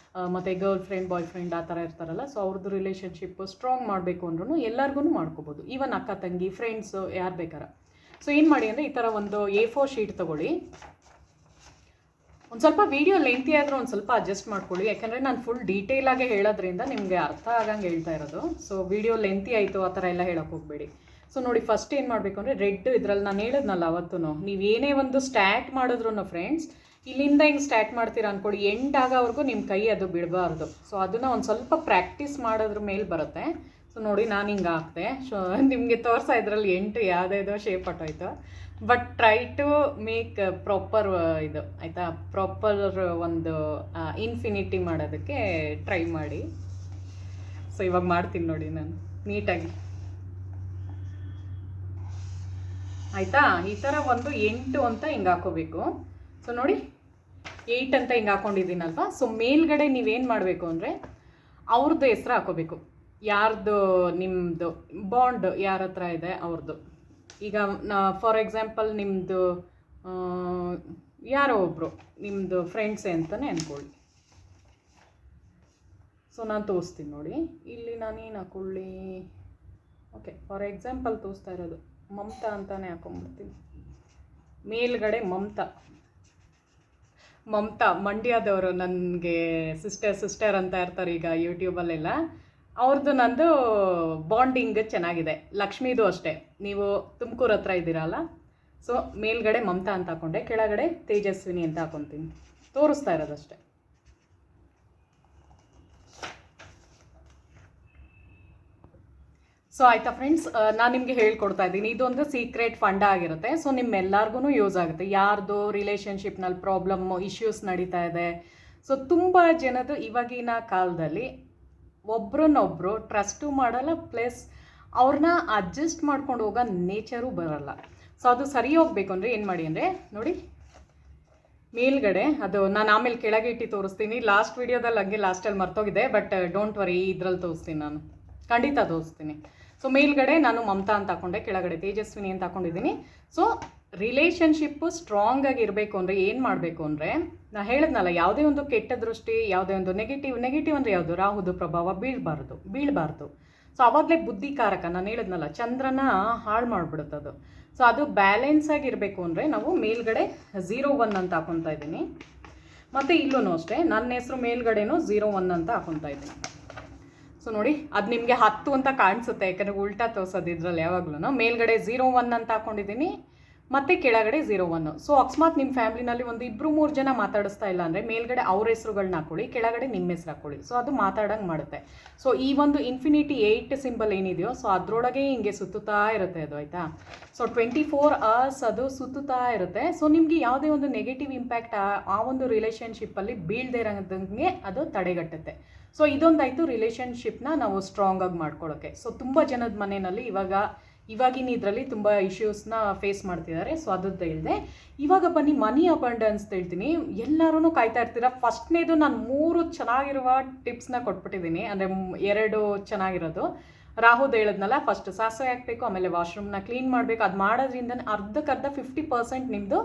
ಮತ್ತು ಗರ್ಲ್ ಫ್ರೆಂಡ್ ಬಾಯ್ ಫ್ರೆಂಡ್ ಆ ಥರ ಇರ್ತಾರಲ್ಲ, ಸೊ ಅವ್ರದ್ದು ರಿಲೇಷನ್ಶಿಪ್ಪು ಸ್ಟ್ರಾಂಗ್ ಮಾಡಬೇಕು ಅಂದ್ರೂ ಎಲ್ಲರಿಗೂ ಮಾಡ್ಕೋಬೋದು. ಈವನ್ ಅಕ್ಕ ತಂಗಿ ಫ್ರೆಂಡ್ಸು ಯಾರು ಬೇಕಾರ. ಸೊ ಏನು ಮಾಡಿ ಅಂದರೆ ಈ ಥರ ಒಂದು A4 ಶೀಟ್ ತೊಗೊಳ್ಳಿ. ಒಂದು ಸ್ವಲ್ಪ ವೀಡಿಯೋ ಲೆಂತಿ ಆದರೂ ಒಂದು ಸ್ವಲ್ಪ ಅಡ್ಜಸ್ಟ್ ಮಾಡ್ಕೊಳ್ಳಿ, ಯಾಕೆಂದರೆ ನಾನು ಫುಲ್ ಡೀಟೇಲಾಗೆ ಹೇಳೋದ್ರಿಂದ ನಿಮಗೆ ಅರ್ಥ ಆಗಂಗೆ ಹೇಳ್ತಾ ಇರೋದು. ಸೊ ವೀಡಿಯೋ ಲೆಂತಿ ಆಯಿತು ಆ ಥರ ಎಲ್ಲ ಹೇಳೋಕ್ಕೆ ಹೋಗಬೇಡಿ. ಸೊ ನೋಡಿ, ಫಸ್ಟ್ ಏನು ಮಾಡಬೇಕು ಅಂದರೆ ರೆಡ್ ಇದರಲ್ಲಿ ನಾನು ಹೇಳಿದ್ನಲ್ಲ ಅವತ್ತು, ನೀವು ಏನೇ ಒಂದು ಸ್ಟಾರ್ಟ್ ಮಾಡಿದ್ರು ಫ್ರೆಂಡ್ಸ್, ಇಲ್ಲಿಂದ ಹಿಂಗೆ ಸ್ಟಾರ್ಟ್ ಮಾಡ್ತೀರಾ ಅಂದ್ಕೊಳ್ಳಿ, ಎಂಡ್ ಆಗೋವರೆಗೂ ನಿಮ್ಮ ಕೈ ಅದು ಬಿಡಬಾರ್ದು. ಸೊ ಅದನ್ನು ಒಂದು ಸ್ವಲ್ಪ ಪ್ರಾಕ್ಟೀಸ್ ಮಾಡೋದ್ರ ಮೇಲೆ ಬರುತ್ತೆ. ಸೊ ನೋಡಿ, ನಾನು ಹಿಂಗೆ ಹಾಕ್ದೆ. ಸೊ ನಿಮಗೆ ತೋರಿಸೋ ಇದರಲ್ಲಿ 8 ಯಾವುದೇದೋ ಶೇಪ್ ಹೊಟ್ಟೋಯ್ತು. But try to make proper ಇದು ಆಯಿತಾ, ಪ್ರಾಪರ್ ಒಂದು ಇನ್ಫಿನಿಟಿ ಮಾಡೋದಕ್ಕೆ ಟ್ರೈ ಮಾಡಿ. ಸೊ ಇವಾಗ ಮಾಡ್ತೀನಿ ನೋಡಿ ನಾನು ನೀಟಾಗಿ, ಆಯಿತಾ. ಈ ಥರ ಒಂದು 8 ಅಂತ ಹಿಂಗೆ ಹಾಕೋಬೇಕು. ಸೊ ನೋಡಿ 8 ಅಂತ ಹಿಂಗೆ ಹಾಕೊಂಡಿದ್ದೀನಲ್ವ. ಸೊ ಮೇಲ್ಗಡೆ ನೀವೇನು ಮಾಡಬೇಕು ಅಂದರೆ ಅವ್ರದ್ದು ಹೆಸ್ರು ಹಾಕೋಬೇಕು, ಯಾರ್ದು ನಿಮ್ಮದು ಬಾಂಡ್ ಯಾರ ಹತ್ರ ಇದೆ ಅವ್ರದ್ದು. ಈಗ ಫಾರ್ ಎಕ್ಸಾಂಪಲ್ ನಿಮ್ಮದು ಯಾರೋ ಒಬ್ಬರು ನಿಮ್ಮದು ಫ್ರೆಂಡ್ಸೇ ಅಂತಲೇ ಅಂದ್ಕೊಳ್ಳಿ. ಸೊ ನಾನು ತೋರಿಸ್ತೀನಿ ನೋಡಿ, ಇಲ್ಲಿ ನಾನೇನು ಹಾಕೊಳ್ಳಿ, ಓಕೆ ಫಾರ್ ಎಕ್ಸಾಂಪಲ್ ತೋರಿಸ್ತಾ ಇರೋದು ಮಮತಾ ಅಂತಲೇ ಹಾಕೊಂಡ್ಬಿಡ್ತೀನಿ. ಮೇಲ್ಗಡೆ ಮಮತಾ ಮಂಡ್ಯದವರು, ನನಗೆ ಸಿಸ್ಟರ್ ಅಂತ ಇರ್ತಾರೆ ಈಗ ಯೂಟ್ಯೂಬಲ್ಲೆಲ್ಲ, ಅವ್ರದ್ದು ನಂದು ಬಾಂಡಿಂಗ್ ಚೆನ್ನಾಗಿದೆ. ಲಕ್ಷ್ಮೀದು ಅಷ್ಟೇ, ನೀವು ತುಮಕೂರು ಹತ್ರ ಇದ್ದೀರಲ್ಲ. ಸೊ ಮೇಲ್ಗಡೆ ಮಮತಾ ಅಂತ ಹಾಕೊಂಡೆ, ಕೆಳಗಡೆ ತೇಜಸ್ವಿನಿ ಅಂತ ಹಾಕೊತೀನಿ, ತೋರಿಸ್ತಾ ಇರೋದಷ್ಟೇ. ಸೊ ಆಯಿತಾ ಫ್ರೆಂಡ್ಸ್, ನಾನು ನಿಮಗೆ ಹೇಳ್ಕೊಡ್ತಾ ಇದ್ದೀನಿ, ಇದೊಂದು ಸೀಕ್ರೆಟ್ ಫಂಡ್ ಆಗಿರುತ್ತೆ. ಸೊ ನಿಮ್ಮೆಲ್ಲರಿಗೂ ಯೂಸ್ ಆಗುತ್ತೆ. ಯಾರ್ದು ರಿಲೇಷನ್ಶಿಪ್ನಲ್ಲಿ ಇಶ್ಯೂಸ್ ನಡೀತಾ ಇದೆ. ಸೊ ತುಂಬ ಜನದು ಇವಾಗಿನ ಕಾಲದಲ್ಲಿ ಒಬ್ರನ್ನೊಬ್ಬರು ಟ್ರಸ್ಟು ಮಾಡಲ್ಲ, ಪ್ಲಸ್ ಅವ್ರನ್ನ ಅಡ್ಜಸ್ಟ್ ಮಾಡ್ಕೊಂಡು ಹೋಗೋ ನೇಚರು ಬರಲ್ಲ. ಸೊ ಅದು ಸರಿ ಹೋಗ್ಬೇಕು ಅಂದರೆ ಏನು ಮಾಡಿ ಅಂದರೆ ನೋಡಿ, ಮೇಲ್ಗಡೆ ಅದು ನಾನು ಆಮೇಲೆ ಕೆಳಗೆ ಇಟ್ಟು ತೋರಿಸ್ತೀನಿ. ಲಾಸ್ಟ್ ವೀಡಿಯೋದಲ್ಲಿ ಹಂಗೆ ಲಾಸ್ಟಲ್ಲಿ ಮರ್ತೋಗಿದೆ, ಬಟ್ ಡೋಂಟ್ ವರಿ, ಇದ್ರಲ್ಲಿ ತೋರಿಸ್ತೀನಿ, ನಾನು ಖಂಡಿತ ತೋರಿಸ್ತೀನಿ. ಸೊ ಮೇಲ್ಗಡೆ ನಾನು ಮಮತಾ ಅಂತ ಹಾಕೊಂಡೆ, ಕೆಳಗಡೆ ತೇಜಸ್ವಿನಿ ಅಂತ ಹಾಕೊಂಡಿದ್ದೀನಿ. ಸೊ ರಿಲೇಷನ್ಶಿಪ್ಪು ಸ್ಟ್ರಾಂಗ್ ಆಗಿ ಇರಬೇಕು ಅಂದರೆ ಏನು ಮಾಡಬೇಕು ಅಂದರೆ, ನಾನು ಹೇಳಿದ್ನಲ್ಲ, ಯಾವುದೇ ಒಂದು ಕೆಟ್ಟ ದೃಷ್ಟಿ, ಯಾವುದೇ ಒಂದು ನೆಗೆಟಿವ್ ಅಂದರೆ ಯಾವುದು, ರಾಹುದು ಪ್ರಭಾವ ಬೀಳಬಾರ್ದು. ಸೊ ಆವಾಗಲೇ ಬುದ್ಧಿಕಾರಕ, ನಾನು ಹೇಳಿದ್ನಲ್ಲ, ಚಂದ್ರನ ಹಾಳು ಮಾಡಿಬಿಡುತ್ತದು. ಸೊ ಅದು ಬ್ಯಾಲೆನ್ಸ್ ಆಗಿರಬೇಕು ಅಂದರೆ ನಾವು ಮೇಲ್ಗಡೆ 01 ಅಂತ ಹಾಕೊತಾ ಇದ್ದೀನಿ. ಮತ್ತು ಇಲ್ಲೂ ಅಷ್ಟೇ ನನ್ನ ಹೆಸರು ಮೇಲ್ಗಡೆನೂ 01 ಅಂತ ಹಾಕೊತಾ ಇದ್ದೀನಿ. ಸೊ ನೋಡಿ, ಅದು ನಿಮಗೆ 10 ಅಂತ ಕಾಣಿಸುತ್ತೆ, ಯಾಕಂದರೆ ಉಲ್ಟಾ ತೋರಿಸೋದು ಇದರಲ್ಲಿ ಯಾವಾಗಲೂ. ಮೇಲ್ಗಡೆ 01 ಅಂತ ಹಾಕ್ಕೊಂಡಿದ್ದೀನಿ, ಮತ್ತು ಕೆಳಗಡೆ 01. ಸೊ ಅಕಸ್ಮಾತ್ ನಿಮ್ಮ ಫ್ಯಾಮಿಲಿನಲ್ಲಿ ಒಂದು 2-3 ಜನ ಮಾತಾಡಿಸ್ತಾ ಇಲ್ಲ ಅಂದರೆ ಮೇಲ್ಗಡೆ ಅವ್ರ ಹೆಸ್ರುಗಳನ್ನ ಹಾಕೊಳ್ಳಿ, ಕೆಳಗಡೆ ನಿಮ್ಮ ಹೆಸ್ರು ಹಾಕೊಳ್ಳಿ. ಸೊ ಅದು ಮಾತಾಡೋಂಗೆ ಮಾಡುತ್ತೆ. ಸೊ ಈ ಒಂದು ಇನ್ಫಿನಿಟಿ 8 ಸಿಂಬಲ್ ಏನಿದೆಯೋ, ಸೊ ಅದರೊಳಗೆ ಹಿಂಗೆ ಸುತ್ತುತ್ತಾ ಇರುತ್ತೆ ಅದು, ಆಯಿತಾ. ಸೊ 24 hours ಅದು ಸುತ್ತುತ್ತಾ ಇರುತ್ತೆ. ಸೊ ನಿಮಗೆ ಯಾವುದೇ ಒಂದು ನೆಗೆಟಿವ್ ಇಂಪ್ಯಾಕ್ಟ್ ಆ ಒಂದು ರಿಲೇಷನ್ಶಿಪ್ಪಲ್ಲಿ ಬೀಳದೇ ಇರೋದಂಗೆ ಅದು ತಡೆಗಟ್ಟುತ್ತೆ. ಸೊ ಇದೊಂದಾಯಿತು ರಿಲೇಷನ್ಶಿಪ್ನ ನಾವು ಸ್ಟ್ರಾಂಗ್ ಆಗಿ ಮಾಡ್ಕೊಳ್ಳೋಕ್ಕೆ. ಸೊ ತುಂಬ ಜನದ ಮನೆಯಲ್ಲಿ ಇವಾಗಿನ ಇದರಲ್ಲಿ ತುಂಬ ಇಶ್ಯೂಸ್ನ ಫೇಸ್ ಮಾಡ್ತಿದ್ದಾರೆ. ಸೊ ಅದದ್ದು ಹೇಳಿದೆ. ಇವಾಗ ಬನ್ನಿ ಮನಿ ಅಬಂಡೆನ್ಸ್ ಹೇಳ್ತೀನಿ. ಎಲ್ಲರೂ ಕಾಯ್ತಾ ಇರ್ತೀರ. ಫಸ್ಟ್ನೇದು ನಾನು 3 ಚೆನ್ನಾಗಿರುವ ಟಿಪ್ಸ್ನ ಕೊಟ್ಬಿಟ್ಟಿದ್ದೀನಿ, ಅಂದರೆ 2 ಚೆನ್ನಾಗಿರೋದು. ರಾಹುದು ಹೇಳಿದ್ನಲ್ಲ, ಫಸ್ಟ್ ಸಾಸಿವೆ ಹಾಕಬೇಕು, ಆಮೇಲೆ ವಾಶ್ರೂಮ್ನ ಕ್ಲೀನ್ ಮಾಡಬೇಕು. ಅದು ಮಾಡೋದ್ರಿಂದ ಅರ್ಧಕ್ಕರ್ಧ 50% ನಿಮ್ಮದು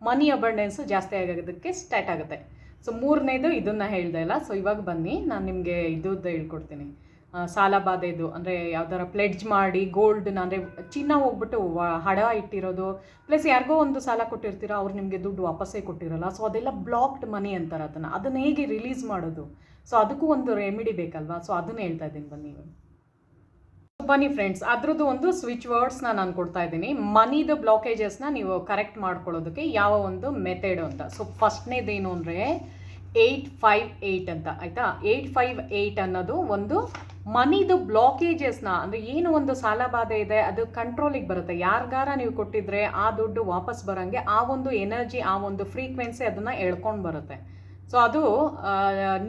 ಮನಿ ಅಬಂಡೆನ್ಸು ಜಾಸ್ತಿ ಆಗೋದಕ್ಕೆ ಸ್ಟಾರ್ಟ್ ಆಗುತ್ತೆ. ಸೊ 3ನೇದು ಇದನ್ನು ಹೇಳ್ದೆ ಅಲ್ಲ. ಸೊ ಇವಾಗ ಬನ್ನಿ ನಾನು ನಿಮಗೆ ಇದ್ದದ್ದು ಹೇಳ್ಕೊಡ್ತೀನಿ. ಸಾಲ ಬಾಧೆದು ಅಂದರೆ ಯಾವ್ದಾರ ಪ್ಲೆಡ್ಜ್ ಮಾಡಿ ಗೋಲ್ಡ್ನ, ಅಂದರೆ ಚಿನ್ನ ಹೋಗ್ಬಿಟ್ಟು ಹಡ ಇಟ್ಟಿರೋದು, ಪ್ಲಸ್ ಯಾರಿಗೋ ಒಂದು ಸಾಲ ಕೊಟ್ಟಿರ್ತೀರ, ಅವ್ರು ನಿಮಗೆ ದುಡ್ಡು ವಾಪಸ್ಸೇ ಕೊಟ್ಟಿರಲ್ಲ. ಸೊ ಅದೆಲ್ಲ ಬ್ಲಾಕ್ಡ್ ಮನಿ ಅಂತಾರೆ. ಅದನ್ನು ಹೇಗೆ ರಿಲೀಸ್ ಮಾಡೋದು? ಸೊ ಅದಕ್ಕೂ ಒಂದು ರೆಮಿಡಿ ಬೇಕಲ್ವಾ? ಸೊ ಅದನ್ನು ಹೇಳ್ತಾ ಇದ್ದೀನಿ ಬನ್ನಿ ಫ್ರೆಂಡ್ಸ್. ಅದ್ರದ್ದು ಒಂದು ಸ್ವಿಚ್ ವರ್ಡ್ಸ್ನ ನಾನು ಕೊಡ್ತಾ ಇದ್ದೀನಿ. ಮನಿದು ಬ್ಲಾಕೇಜಸ್ನ ನೀವು ಕರೆಕ್ಟ್ ಮಾಡ್ಕೊಳ್ಳೋದಕ್ಕೆ ಯಾವ ಒಂದು ಮೆಥಡು ಅಂತ. ಸೊ ಫಸ್ಟ್ನೇದೇನು ಅಂದರೆ 858 ಅಂತ, ಆಯಿತಾ. 858 ಅನ್ನೋದು ಒಂದು ಮನಿದು ಬ್ಲಾಕೇಜಸ್ನ, ಅಂದರೆ ಏನು ಒಂದು ಸಾಲ ಬಾಧೆ ಇದೆ ಅದು ಕಂಟ್ರೋಲಿಗೆ ಬರುತ್ತೆ. ಯಾರಿಗಾರ ನೀವು ಕೊಟ್ಟಿದ್ರೆ ಆ ದುಡ್ಡು ವಾಪಸ್ ಬರೋಂಗೆ ಆ ಒಂದು ಎನರ್ಜಿ, ಆ ಒಂದು ಫ್ರೀಕ್ವೆನ್ಸಿ ಅದನ್ನು ಎಳ್ಕೊಂಡು ಬರುತ್ತೆ. ಸೊ ಅದು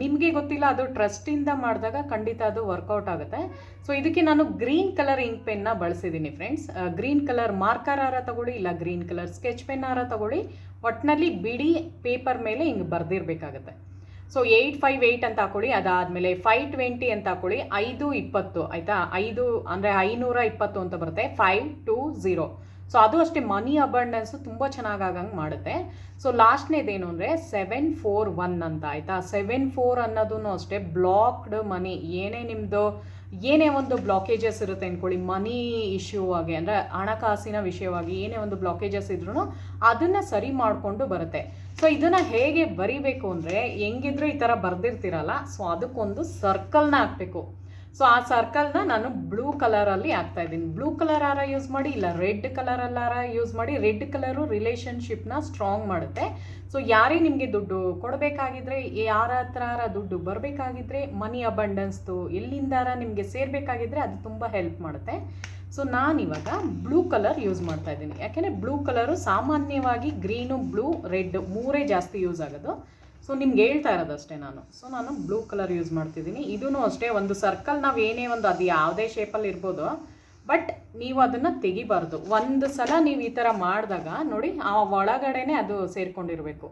ನಿಮಗೆ ಗೊತ್ತಿಲ್ಲ, ಅದು ಟ್ರಸ್ಟಿಂದ ಮಾಡಿದಾಗ ಖಂಡಿತ ಅದು ವರ್ಕೌಟ್ ಆಗುತ್ತೆ. ಸೊ ಇದಕ್ಕೆ ನಾನು ಗ್ರೀನ್ ಕಲರ್ ಇಂಕ್ ಪೆನ್ನ ಬಳಸಿದ್ದೀನಿ ಫ್ರೆಂಡ್ಸ್. ಗ್ರೀನ್ ಕಲರ್ ಮಾರ್ಕರ್ ಆರ ತಗೊಳ್ಳಿ, ಇಲ್ಲ ಗ್ರೀನ್ ಕಲರ್ ಸ್ಕೆಚ್ ಪೆನ್ ಆರ ತಗೊಳ್ಳಿ. ಒಟ್ಟಿನಲ್ಲಿ ಬಿಡಿ ಪೇಪರ್ ಮೇಲೆ ಹಿಂಗೆ ಬರೆದಿರಬೇಕಾಗತ್ತೆ. ಸೊ 858 ಅಂತ ಹಾಕೊಳ್ಳಿ. ಅದಾದಮೇಲೆ 520 ಅಂತ ಹಾಕೊಳ್ಳಿ. 520, ಆಯಿತಾ. 5 ಅಂದರೆ 520 ಅಂತ ಬರುತ್ತೆ. 520. ಸೊ ಅದು ಅಷ್ಟೇ ಮನಿ ಅಬಂಡೆನ್ಸು ತುಂಬ ಚೆನ್ನಾಗಿ ಆಗಂಗೆ ಮಾಡುತ್ತೆ. ಸೊ ಲಾಸ್ಟ್ನೇದೇನು ಅಂದರೆ 741 ಅಂತ, ಆಯಿತಾ. 74 ಅನ್ನೋದೂ ಅಷ್ಟೇ ಬ್ಲಾಕ್ಡ್ ಮನಿ. ಏನೇ ಒಂದು ಬ್ಲಾಕೇಜಸ್ ಇರುತ್ತೆ ಅಂದ್ಕೊಳ್ಳಿ, ಮನಿ ಇಶ್ಯೂ ಆಗಿ, ಅಂದರೆ ಹಣಕಾಸಿನ ವಿಷಯವಾಗಿ ಏನೇ ಒಂದು ಬ್ಲಾಕೇಜಸ್ ಇದ್ರೂ ಅದನ್ನು ಸರಿ ಮಾಡಿಕೊಂಡು ಬರುತ್ತೆ. ಸೊ ಇದನ್ನು ಹೇಗೆ ಬರಿಬೇಕು ಅಂದರೆ, ಹೆಂಗಿದ್ರು ಈ ಥರ ಬರೆದಿರ್ತೀರಲ್ಲ, ಸೊ ಅದಕ್ಕೊಂದು ಸರ್ಕಲ್ನ ಹಾಕಬೇಕು. ಸೊ ಆ ಸರ್ಕಲ್ನ ನಾನು ಬ್ಲೂ ಕಲರಲ್ಲಿ ಹಾಕ್ತಾಯಿದ್ದೀನಿ. ಬ್ಲೂ ಕಲರ್ ಹಾರ ಯೂಸ್ ಮಾಡಿ, ಇಲ್ಲ ರೆಡ್ ಕಲರಲ್ಲಿ ಹಾರ ಯೂಸ್ ಮಾಡಿ. ರೆಡ್ ಕಲರು ರಿಲೇಷನ್ಶಿಪ್ನ ಸ್ಟ್ರಾಂಗ್ ಮಾಡುತ್ತೆ. ಸೊ ಯಾರೇ ನಿಮಗೆ ದುಡ್ಡು ಕೊಡಬೇಕಾಗಿದ್ರೆ, ಯಾರ ಹತ್ರ ದುಡ್ಡು ಬರಬೇಕಾಗಿದ್ರೆ, ಮನಿ ಅಬಂಡೆನ್ಸ್ದು ಎಲ್ಲಿಂದಾರ ನಿಮಗೆ ಸೇರಬೇಕಾಗಿದ್ರೆ ಅದು ತುಂಬ ಹೆಲ್ಪ್ ಮಾಡುತ್ತೆ. ಸೊ ನಾನಿವಾಗ ಬ್ಲೂ ಕಲರ್ ಯೂಸ್ ಮಾಡ್ತಾ ಇದ್ದೀನಿ. ಯಾಕೆಂದರೆ ಬ್ಲೂ ಕಲರು ಸಾಮಾನ್ಯವಾಗಿ ಗ್ರೀನು, ಬ್ಲೂ, ರೆಡ್ ಮೂರೇ ಜಾಸ್ತಿ ಯೂಸ್ ಆಗೋದು. ಸೊ ನಿಮ್ಗೆ ಹೇಳ್ತಾ ಇರೋದಷ್ಟೇ ನಾನು. ಸೊ ನಾನು ಬ್ಲೂ ಕಲರ್ ಯೂಸ್ ಮಾಡ್ತಿದ್ದೀನಿ. ಇದೂ ಅಷ್ಟೇ, ಒಂದು ಸರ್ಕಲ್ ನಾವು ಏನೇ ಒಂದು ಅದು ಯಾವುದೇ ಶೇಪಲ್ಲಿ ಇರ್ಬೋದು, ಬಟ್ ನೀವು ಅದನ್ನು ತೆಗಿಬಾರ್ದು. ಒಂದು ಸಲ ನೀವು ಈ ಥರ ಮಾಡಿದಾಗ ನೋಡಿ, ಆ ಒಳಗಡೆನೇ ಅದು ಸೇರ್ಕೊಂಡಿರಬೇಕು.